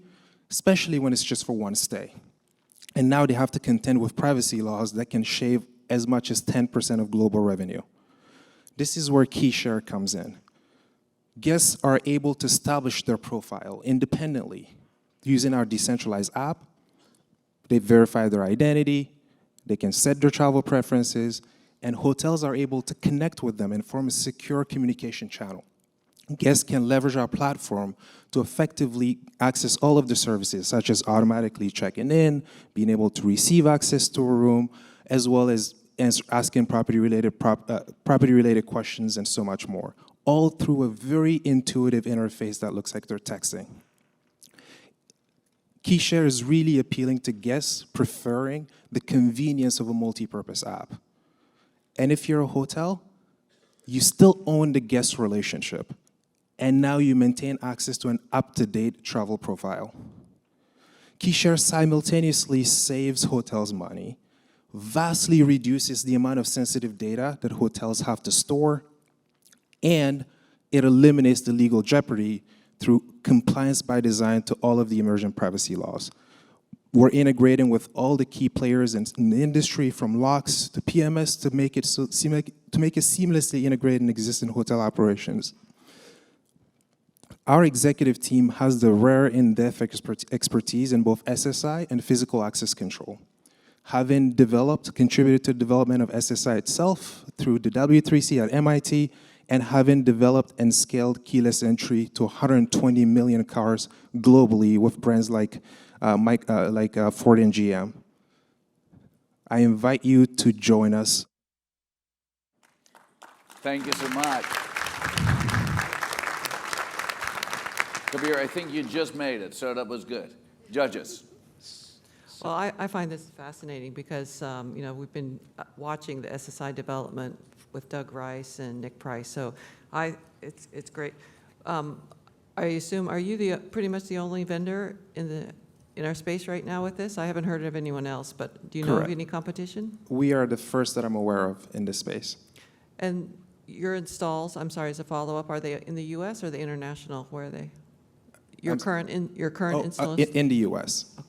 especially when it's just for one stay. And now they have to contend with privacy laws that can shave as much as 10% of global revenue. This is where KeyShare comes in. Guests are able to establish their profile independently using our decentralized app. They verify their identity, they can set their travel preferences, and hotels are able to connect with them and form a secure communication channel. Guests can leverage our platform to effectively access all of the services, such as automatically checking in, being able to receive access to a room, as well as asking property-related questions and so much more, all through a very intuitive interface that looks like they're texting. KeyShare is really appealing to guests preferring the convenience of a multi-purpose app. And if you're a hotel, you still own the guest relationship, and now you maintain access to an up-to-date travel profile. KeyShare simultaneously saves hotels money, vastly reduces the amount of sensitive data that hotels have to store, and it eliminates the legal jeopardy through compliance by design to all of the emerging privacy laws. We're integrating with all the key players in the industry, from locks to PMS, to make it seamlessly integrated in existing hotel operations. Our executive team has the rare in-depth expertise in both SSI and physical access control. Having contributed to the development of SSI itself through the W3C at MIT, and having developed and scaled keyless entry to 120 million cars globally with brands like Ford and GM. I invite you to join us. Thank you so much. Kabir, I think you just made it, so that was good. Judges. Well, I find this fascinating because, we've been watching the SSI development with Doug Rice and Nick Price, so it's great. I assume, are you pretty much the only vendor in our space right now with this? I haven't heard of anyone else, but do you know of any competition? We are the first that I'm aware of in this space. And your installs, I'm sorry, as a follow-up, are they in the U.S. or the international? Where are they? Your current installs? In the U.S. Okay.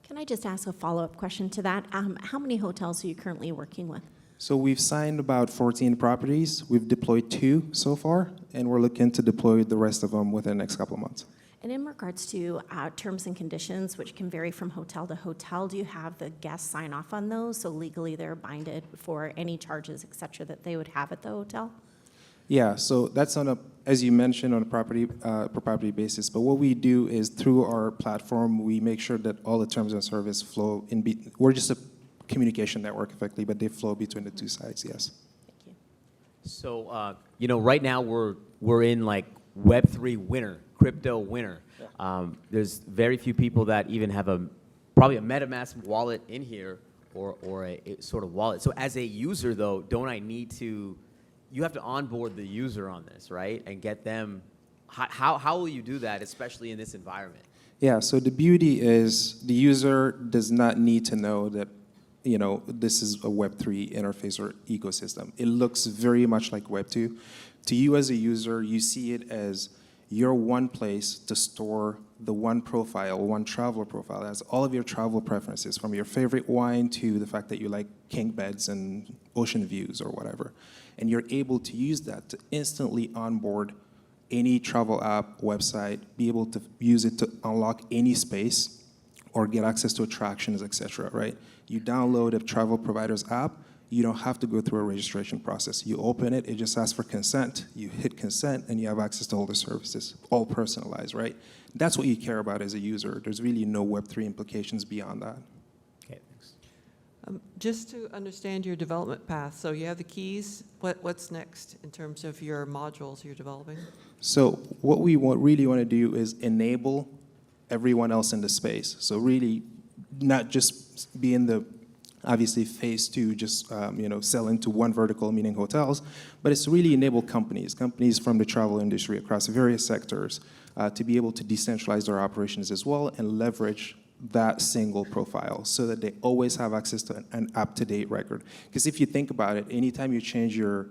Can I just ask a follow-up question to that? How many hotels are you currently working with? So we've signed about 14 properties. We've deployed 2 so far, and we're looking to deploy the rest of them within the next couple of months. And in regards to terms and conditions, which can vary from hotel to hotel, do you have the guests sign off on those so legally they're binded for any charges, et cetera, that they would have at the hotel? Yeah, so that's as you mentioned, on a per property basis. But what we do is through our platform, we make sure that all the terms and service flow we're just a communication network, effectively, but they flow between the 2 sides, yes. Thank you. So, right now we're in like Web3 winter, crypto winter. Yeah. There's very few people that even have probably a MetaMask wallet in here or a sort of wallet. So as a user, though, you have to onboard the user on this, right? And get them, how will you do that, especially in this environment? Yeah, so the beauty is the user does not need to know that this is a Web3 interface or ecosystem. It looks very much like Web2. To you as a user, you see it as your one place to store the one profile, one traveler profile. It has all of your travel preferences, from your favorite wine to the fact that you like king beds and ocean views or whatever. And you're able to use that to instantly onboard any travel app, website, be able to use it to unlock any space or get access to attractions, etc., right? You download a travel provider's app, you don't have to go through a registration process. You open it, it just asks for consent, you hit consent, and you have access to all the services, all personalized, right? That's what you care about as a user. There's really no Web3 implications beyond that. Okay, thanks. Just to understand your development path, so you have the keys. What's next in terms of your modules you're developing? So what we really want to do is enable everyone else in the space. So really not just be in the, obviously, phase 2, just sell into one vertical, meaning hotels, but it's really enable companies from the travel industry across various sectors to be able to decentralize their operations as well and leverage that single profile so that they always have access to an up-to-date record. Because if you think about it, anytime you change your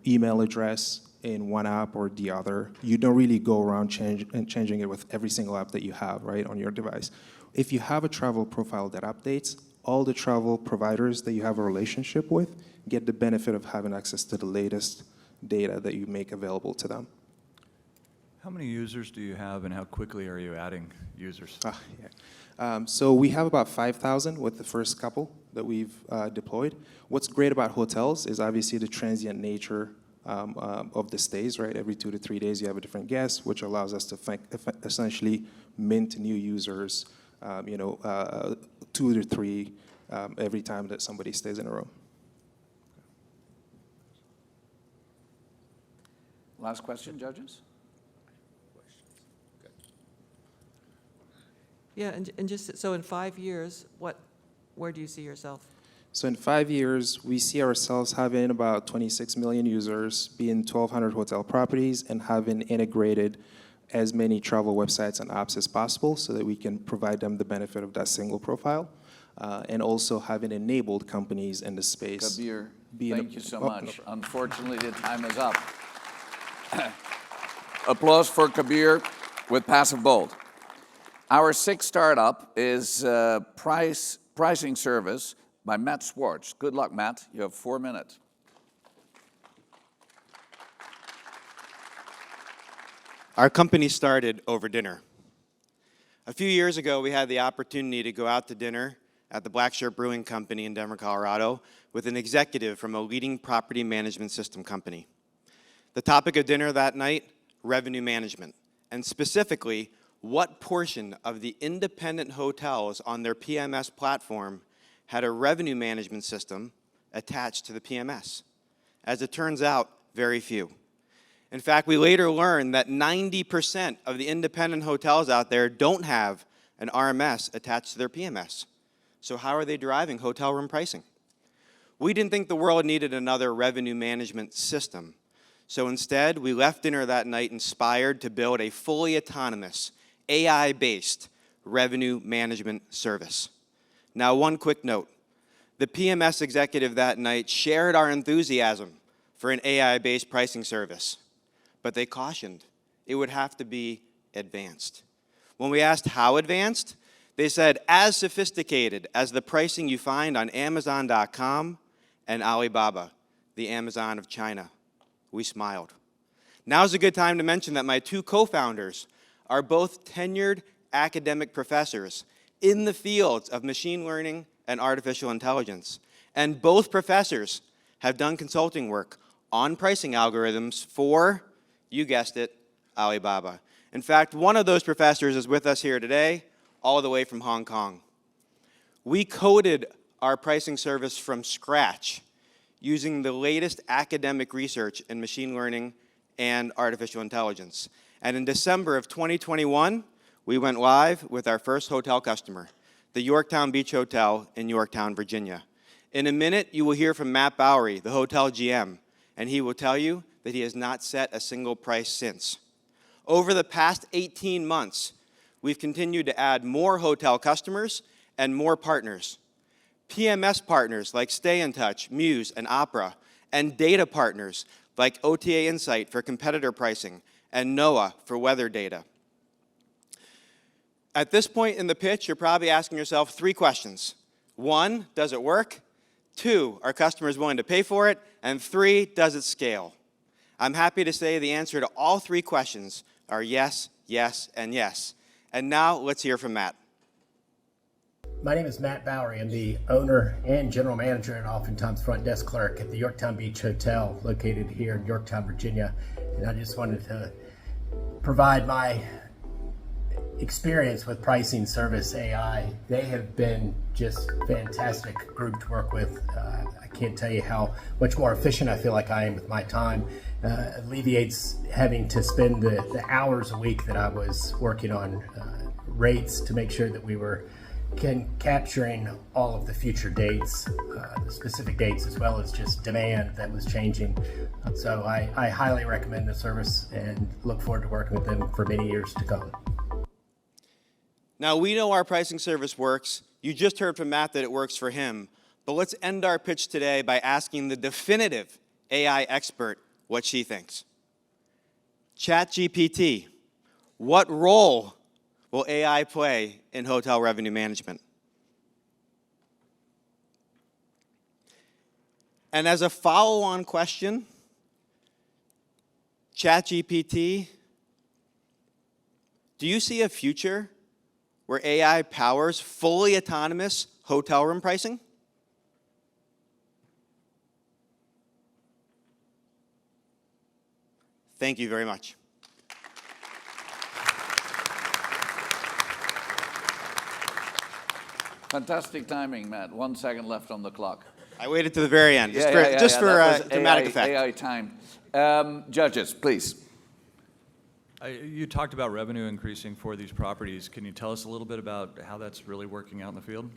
email address in one app or the other, you don't really go around changing it with every single app that you have, right, on your device. If you have a travel profile that updates, all the travel providers that you have a relationship with get the benefit of having access to the latest data that you make available to them. How many users do you have, and how quickly are you adding users? So we have about 5,000 with the first couple that we've deployed. What's great about hotels is obviously the transient nature of the stays, right? Every 2 to 3 days you have a different guest, which allows us to essentially mint new users, 2 to 3 every time that somebody stays in a room. Last question, judges? Yeah, and just, so in 5 years, where do you see yourself? So in 5 years, we see ourselves having about 26 million users, being 1,200 hotel properties, and having integrated as many travel websites and apps as possible so that we can provide them the benefit of that single profile, and also having enabled companies in the space. Kabir, thank you so much. Unfortunately, the time is up. Applause for Kabir with Passive Bold. Our sixth startup is pricing service by Matt Swartz. Good luck, Matt. You have 4 minutes. Our company started over dinner. A few years ago, we had the opportunity to go out to dinner at the Black Shirt Brewing Company in Denver, Colorado, with an executive from a leading property management system company. The topic of dinner that night, revenue management, and specifically, what portion of the independent hotels on their PMS platform had a revenue management system attached to the PMS. As it turns out, very few. In fact, we later learned that 90% of the independent hotels out there don't have an RMS attached to their PMS. So how are they driving hotel room pricing? We didn't think the world needed another revenue management system. So instead, we left dinner that night inspired to build a fully autonomous, AI-based revenue management service. Now, one quick note. The PMS executive that night shared our enthusiasm for an AI-based pricing service, but they cautioned it would have to be advanced. When we asked how advanced, they said as sophisticated as the pricing you find on Amazon.com and Alibaba, the Amazon of China. We smiled. Now's a good time to mention that my two co-founders are both tenured academic professors in the fields of machine learning and artificial intelligence. And both professors have done consulting work on pricing algorithms for, you guessed it, Alibaba. In fact, one of those professors is with us here today, all the way from Hong Kong. We coded our pricing service from scratch using the latest academic research in machine learning and artificial intelligence. And in December of 2021, we went live with our first hotel customer, the Yorktown Beach Hotel in Yorktown, Virginia. In a minute, you will hear from Matt Bowery, the hotel GM, and he will tell you that he has not set a single price since. Over the past 18 months, we've continued to add more hotel customers and more partners. PMS partners like Stay in Touch, Muse, and Opera, and data partners like OTA Insight for competitor pricing and NOAA for weather data. At this point in the pitch, you're probably asking yourself 3 questions. 1, does it work? 2, are customers willing to pay for it? And 3, does it scale? I'm happy to say the answer to all 3 questions are yes, yes, and yes. And now let's hear from Matt. My name is Matt Bowery. I'm the owner and general manager and oftentimes front desk clerk at the Yorktown Beach Hotel located here in Yorktown, Virginia. And I just wanted to provide my experience with pricing service AI. They have been just fantastic group to work with. I can't tell you how much more efficient I feel like I am with my time. Alleviates having to spend the hours a week that I was working on rates to make sure that we were capturing all of the future dates, the specific dates, as well as just demand that was changing. So I highly recommend the service and look forward to working with them for many years to come. Now, we know our pricing service works. You just heard from Matt that it works for him. But let's end our pitch today by asking the definitive AI expert what she thinks. ChatGPT, what role will AI play in hotel revenue management? And as a follow-on question, ChatGPT, do you see a future where AI powers fully autonomous hotel room pricing? Thank you very much. Fantastic timing, Matt. 1 second left on the clock. I waited to the very end, just for dramatic effect. AI time. Judges, please. You talked about revenue increasing for these properties. Can you tell us a little bit about how that's really working out in the field?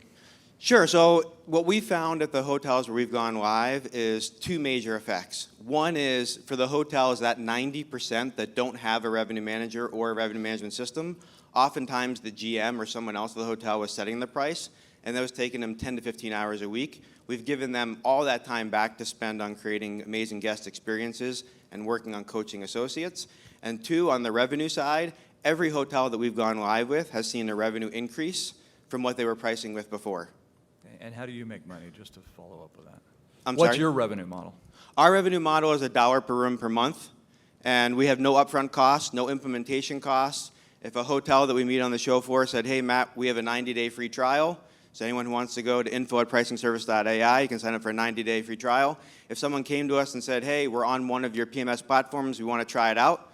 Sure. So what we found at the hotels where we've gone live is two major effects. One is for the hotels, that 90% that don't have a revenue manager or a revenue management system, oftentimes the GM or someone else at the hotel was setting the price, and that was taking them 10 to 15 hours a week. We've given them all that time back to spend on creating amazing guest experiences and working on coaching associates. And two, on the revenue side, every hotel that we've gone live with has seen a revenue increase from what they were pricing with before. And how do you make money, just to follow up with that? What's What's your revenue model? Our revenue model is $1 per room per month, and we have no upfront costs, no implementation costs. If a hotel that we meet on the show floor said, hey, Matt, we have a 90-day free trial, so anyone who wants to go to info@pricingservice.ai, you can sign up for a 90-day free trial. If someone came to us and said, hey, we're on one of your PMS platforms, we want to try it out,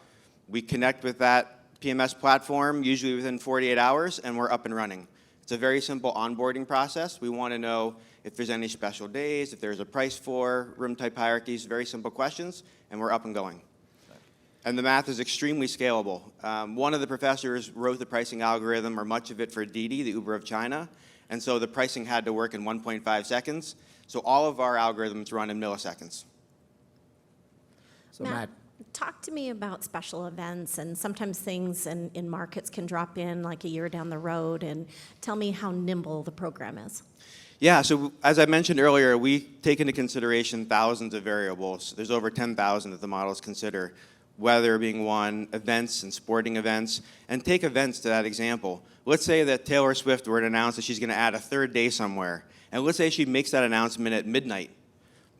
we connect with that PMS platform, usually within 48 hours, and we're up and running. It's a very simple onboarding process. We want to know if there's any special days, if there's a price for, room type hierarchies, very simple questions, and we're up and going. And the math is extremely scalable. One of the professors wrote the pricing algorithm, or much of it, for Didi, the Uber of China, and so the pricing had to work in 1.5 seconds. So all of our algorithms run in milliseconds. So Matt, talk to me about special events, and sometimes things in markets can drop in like a year down the road, and tell me how nimble the program is. Yeah, so as I mentioned earlier, we take into consideration thousands of variables. There's over 10,000 that the models consider, weather being one, events and sporting events. And take events to that example. Let's say that Taylor Swift were to announce that she's going to add a third day somewhere. And let's say she makes that announcement at midnight.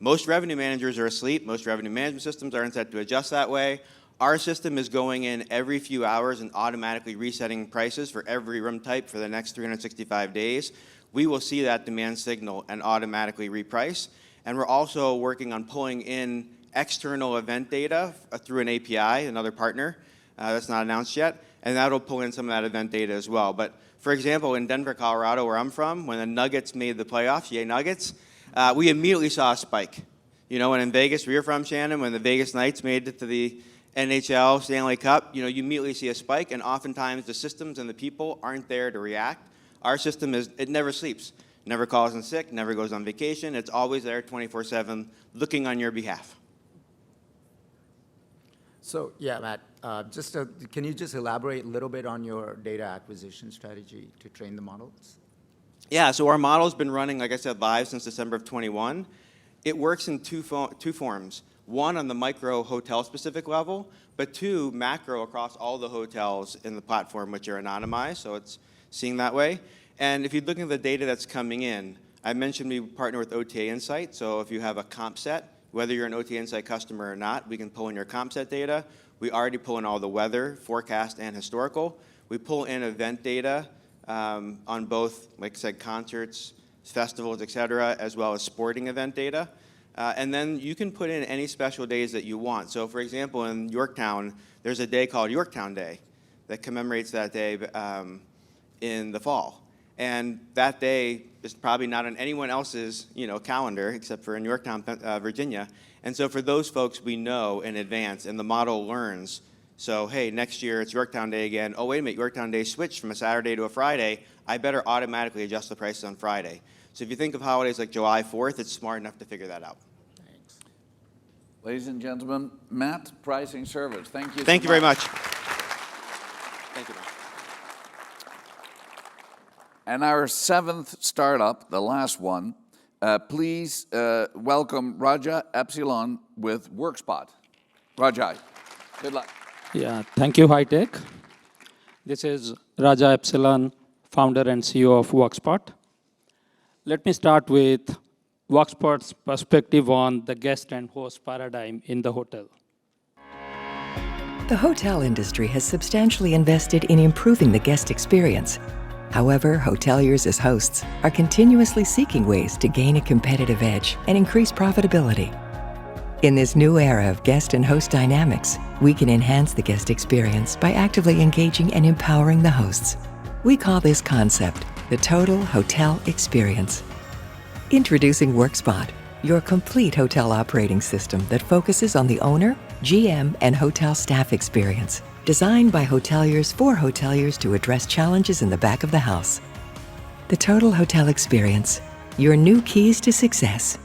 Most revenue managers are asleep. Most revenue management systems aren't set to adjust that way. Our system is going in every few hours and automatically resetting prices for every room type for the next 365 days. We will see that demand signal and automatically reprice. And we're also working on pulling in external event data through an API, another partner that's not announced yet, and that'll pull in some of that event data as well. But for example, in Denver, Colorado, where I'm from, when the Nuggets made the playoffs, yay Nuggets, we immediately saw a spike. You know, and in Vegas, where you're from, Shannon, when the Vegas Knights made it to the NHL Stanley Cup, you know, you immediately see a spike, and oftentimes the systems and the people aren't there to react. Our system it never sleeps, never calls in sick, never goes on vacation. It's always there 24/7, looking on your behalf. So, yeah, Matt, can you just elaborate a little bit on your data acquisition strategy to train the models? Yeah, so our model's been running, like I said, live since December of 21. It works in two forms. One, on the micro hotel specific level, but two, macro across all the hotels in the platform, which are anonymized, so it's seeing that way. And if you look at the data that's coming in, I mentioned we partner with OTA Insight, so if you have a comp set, whether you're an OTA Insight customer or not, we can pull in your comp set data. We already pull in all the weather, forecast, and historical. We pull in event data on both, like I said, concerts, festivals, et cetera, as well as sporting event data. And then you can put in any special days that you want. So for example, in Yorktown, there's a day called Yorktown Day that commemorates that day in the fall. And that day is probably not on anyone else's, calendar except for in Yorktown, Virginia. And so for those folks, we know in advance, and the model learns. So hey, next year it's Yorktown Day again. Oh, wait a minute, Yorktown Day switched from a Saturday to a Friday. I better automatically adjust the prices on Friday. So if you think of holidays like July 4th, it's smart enough to figure that out. Thanks. Ladies and gentlemen, Matt, Pricing Service. Thank you. Thank you very much. Thank you, Matt. And our seventh startup, the last one, please welcome Raja Epsilon with WorkSpot. Raja, good luck. Yeah, thank you, High Tech. This is Raja Epsilon, founder and CEO of WorkSpot. Let me start with WorkSpot's perspective on the guest and host paradigm in the hotel. The hotel industry has substantially invested in improving the guest experience. However, hoteliers as hosts are continuously seeking ways to gain a competitive edge and increase profitability. In this new era of guest and host dynamics, we can enhance the guest experience by actively engaging and empowering the hosts. We call this concept the total hotel experience. Introducing WorkSpot, your complete hotel operating system that focuses on the owner, GM, and hotel staff experience. Designed by hoteliers for hoteliers to address challenges in the back of the house. The total hotel experience, your new keys to success.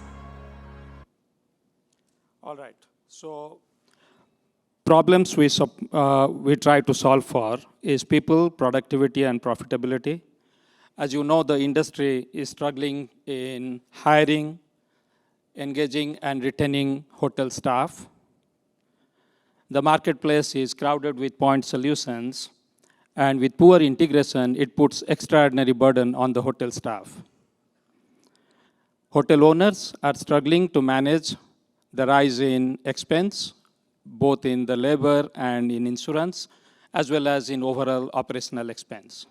All right. So problems we try to solve for is people, productivity, and profitability. As you know, the industry is struggling in hiring, engaging, and retaining hotel staff. The marketplace is crowded with point solutions, and with poor integration, it puts extraordinary burden on the hotel staff. Hotel owners are struggling to manage the rise in expense, both in the labor and in insurance, as well as in overall operational expense.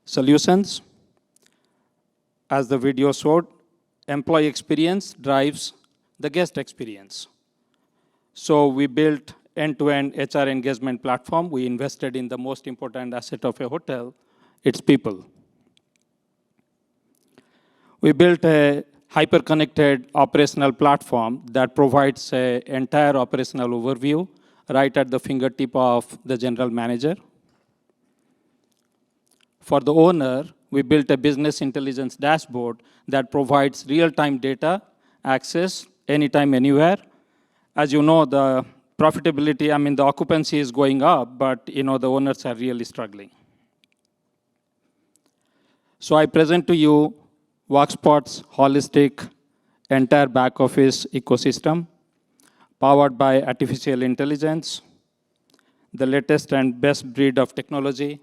Solutions, as the video showed, employee experience drives the guest experience. So we built end-to-end HR engagement platform. We invested in the most important asset of a hotel, its people. We built a hyper-connected operational platform that provides an entire operational overview right at the fingertip of the general manager. For the owner, we built a business intelligence dashboard that provides real-time data access anytime, anywhere. As you know, the profitability, the occupancy is going up, but the owners are really struggling. So I present to you WorkSpot's holistic entire back office ecosystem, powered by artificial intelligence, the latest and best breed of technology,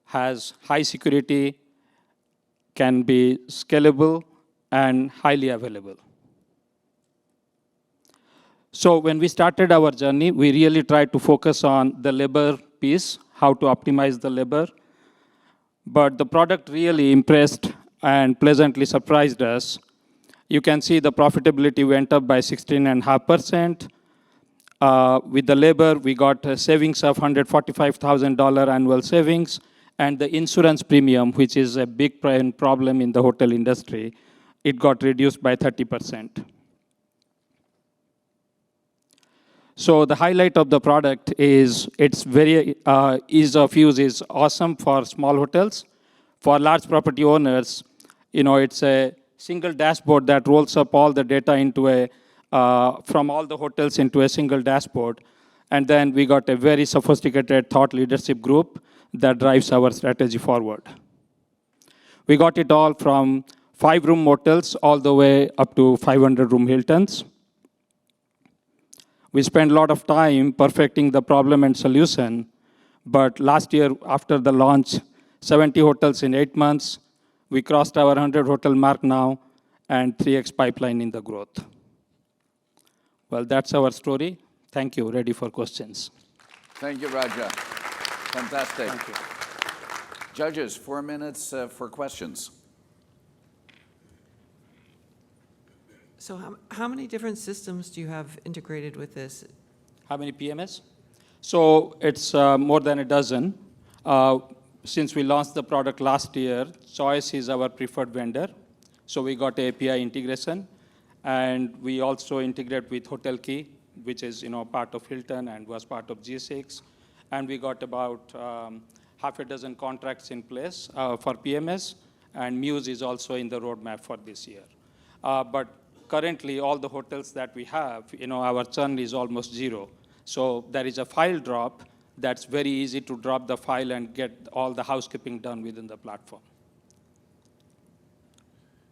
has high security, can be scalable, and highly available. So when we started our journey, we really tried to focus on the labor piece, how to optimize the labor. But the product really impressed and pleasantly surprised us. You can see the profitability went up by 16.5%. With the labor, we got a savings of $145,000 annual savings, and the insurance premium, which is a big problem in the hotel industry, it got reduced by 30%. So the highlight of the product is it's very ease of use is awesome for small hotels. For large property owners, it's a single dashboard that rolls up all the data into from all the hotels into a single dashboard. And then we got a very sophisticated thought leadership group that drives our strategy forward. We got it all from 5-room motels all the way up to 500-room Hiltons. We spent a lot of time perfecting the problem and solution, but last year, after the launch, 70 hotels in 8 months, we crossed our 100 hotel mark now, and 3x pipeline in the growth. Well, that's our story. Thank you. Ready for questions. Thank you, Raja. Fantastic. Thank you. Judges, 4 minutes for questions. So how many different systems do you have integrated with this? How many PMS? So it's more than a dozen. Since we launched the product last year, Choice is our preferred vendor. So we got API integration. And we also integrate with Hotel Key, which is part of Hilton and was part of G6. And we got about half a dozen contracts in place for PMS. And Muse is also in the roadmap for this year. But currently, all the hotels that we have, our churn is almost zero. So there is a file drop that's very easy to drop the file and get all the housekeeping done within the platform.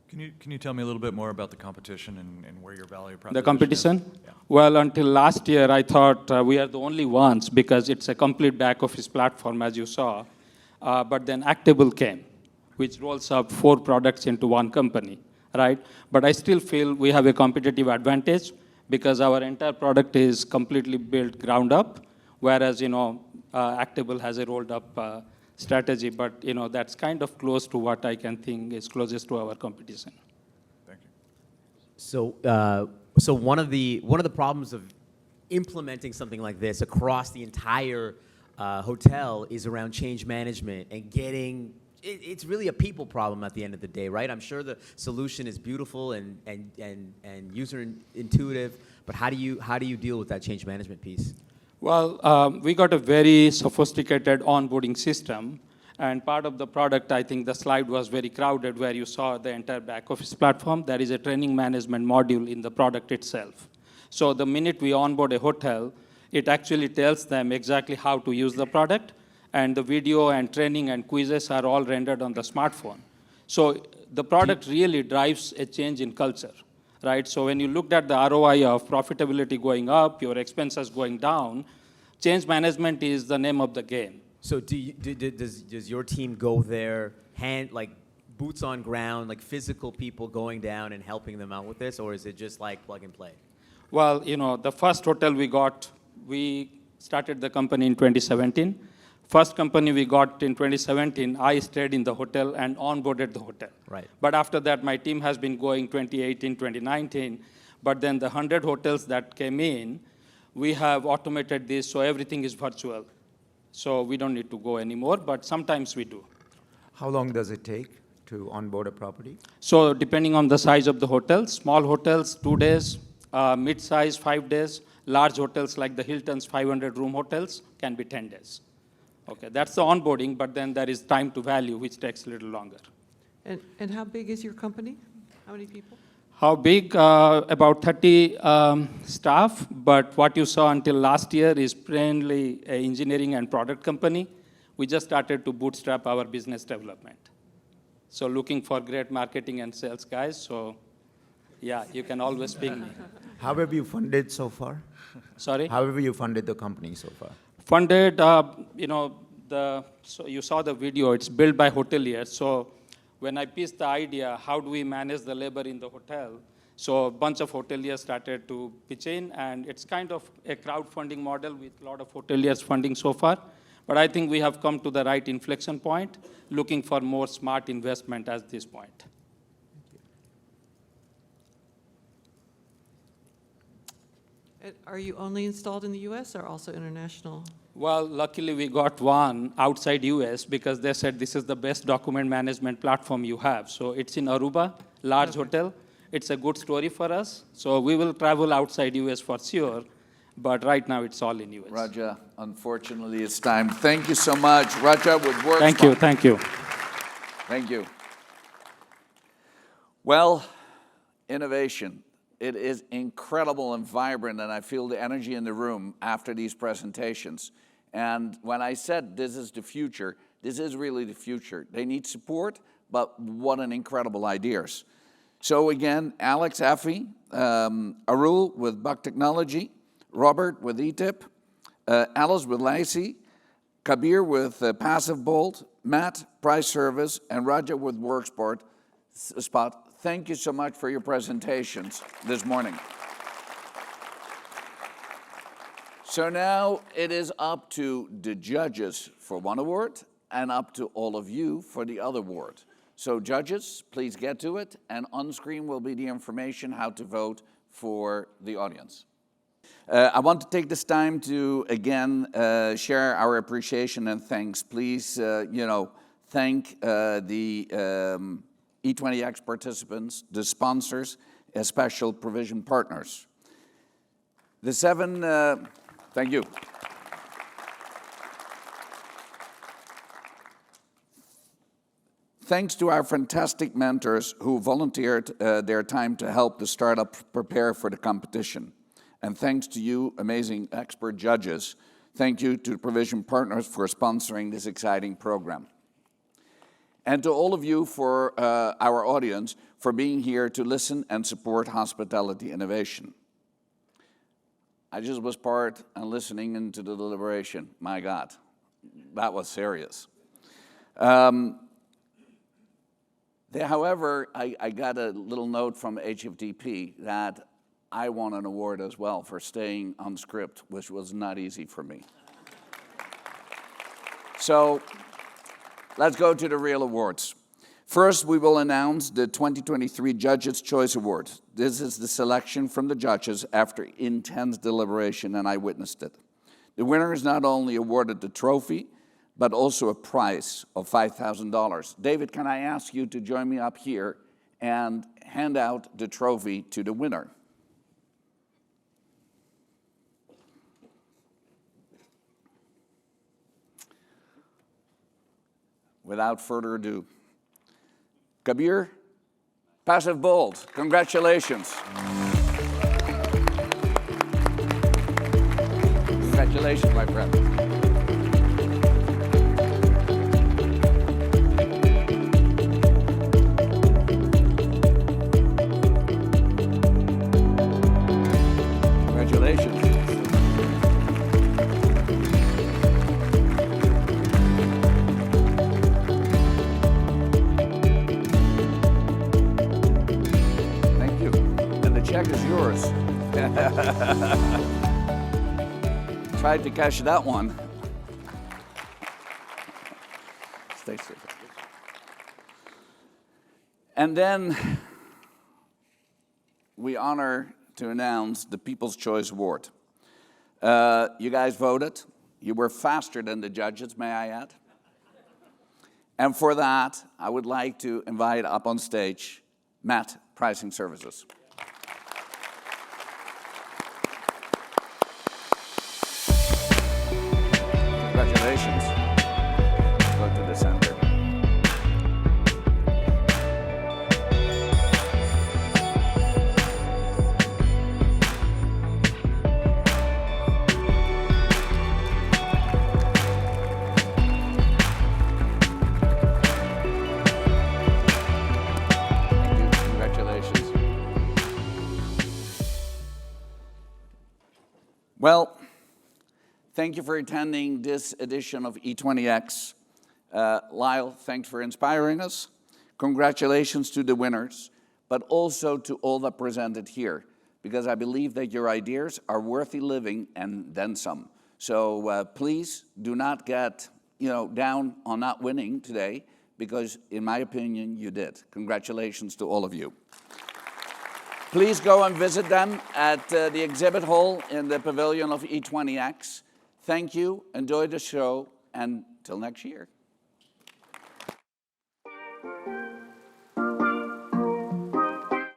Can you tell me a little bit more about the competition and where your value proposition The competition? is? Yeah. Well, until last year, I thought we are the only ones because it's a complete back office platform, as you saw. But then Actable came, which rolls up 4 products into one company, right? But I still feel we have a competitive advantage because our entire product is completely built ground up, whereas, Actable has a rolled up strategy, but, that's kind of close to what I can think is closest to our competition. Thank you. So one of the problems of implementing something like this across the entire hotel is around change management and getting. It's really a people problem at the end of the day, right? I'm sure the solution is beautiful and user intuitive, but how do you deal with that change management piece? Well, we got a very sophisticated onboarding system, and part of the product, I think the slide was very crowded where you saw the entire back office platform. There is a training management module in the product itself. So the minute we onboard a hotel, it actually tells them exactly how to use the product, and the video and training and quizzes are all rendered on the smartphone. So the product really drives a change in culture, right? So when you looked at the ROI of profitability going up, your expenses going down, change management is the name of the game. So does your team go there, like boots on ground, like physical people going down and helping them out with this, or is it just like plug and play? Well, the first hotel we started the company in 2017. First company we got in 2017, I stayed in the hotel and onboarded the hotel. Right. But after that, my team has been going 2018, 2019. But then the 100 hotels that came in, we have automated this, so everything is virtual. So we don't need to go anymore, but sometimes we do. How long does it take to onboard a property? So depending on the size of the hotel, small hotels, 2 days, mid-size, 5 days, large hotels like the Hilton's 500-room hotels can be 10 days. Okay, that's the onboarding, but then there is time to value, which takes a little longer. And how big is your company? How many people? How big? About 30 staff, but what you saw until last year is plainly an engineering and product company. We just started to bootstrap our business development. So looking for great marketing and sales guys, so yeah, you can always ping me. How have you funded so far? Sorry? How have you funded the company so far? Funded, so you saw the video, it's built by hoteliers. So when I pieced the idea, how do we manage the labor in the hotel? So a bunch of hoteliers started to pitch in, and it's kind of a crowdfunding model with a lot of hoteliers funding so far. But I think we have come to the right inflection point, looking for more smart investment at this point. Are you only installed in the US or also international? Well, luckily we got one outside US because they said this is the best document management platform you have. So it's in Aruba, large hotel. It's a good story for us. So we will travel outside US for sure, but right now it's all in US. Raja, unfortunately it's time. Thank you so much. Raja with words. Thank you, thank you. Thank you. Well, innovation. It is incredible and vibrant, and I feel the energy in the room after these presentations. And when I said this is the future, this is really the future. They need support, but what an incredible ideas. So again, Alex Affey, Arul with Buck Technology, Robert with eTip, Alice with Lacey, Kabir with Passive Bolt, Matt, Price Service, and Raja with WorkSpot. Thank you so much for your presentations this morning. So now it is up to the judges for one award and up to all of you for the other award. So judges, please get to it, and on screen will be the information how to vote for the audience. I want to take this time to, again, share our appreciation and thanks. Please, thank the E20X participants, the sponsors, as special provision partners. The 7, thank you. Thanks to our fantastic mentors who volunteered their time to help the startup prepare for the competition. And thanks to you, amazing expert judges. Thank you to the provision partners for sponsoring this exciting program. And to all of you for our audience for being here to listen and support hospitality innovation. I just was part and listening into the deliberation. My God, that was serious. However, I got a little note from HFTP that I won an award as well for staying on script, which was not easy for me. So let's go to the real awards. First, we will announce the 2023 Judges' Choice Award. This is the selection from the judges after intense deliberation, and I witnessed it. The winner is not only awarded the trophy, but also a prize of $5,000. David, can I ask you to join me up here and hand out the trophy to the winner? Without further ado, Kabir Passive Bold, congratulations. Congratulations, my friend. Congratulations. Thank you. And the check is yours. Tried to cash that one. Stay safe. And then we honor to announce the People's Choice Award. You guys voted. You were faster than the judges, may I add? And for that, I would like to invite up on stage Matt, Pricing Services. Congratulations. Go to the center. Thank you. Congratulations. Well, thank you for attending this edition of E20X. Lyle, thanks for inspiring us. Congratulations to the winners, but also to all that presented here, because I believe that your ideas are worthy living and then some. So please do not get down on not winning today, because in my opinion, you did. Congratulations to all of you. Please go and visit them at the exhibit hall in the pavilion of E20X. Thank you, enjoy the show, and till next year.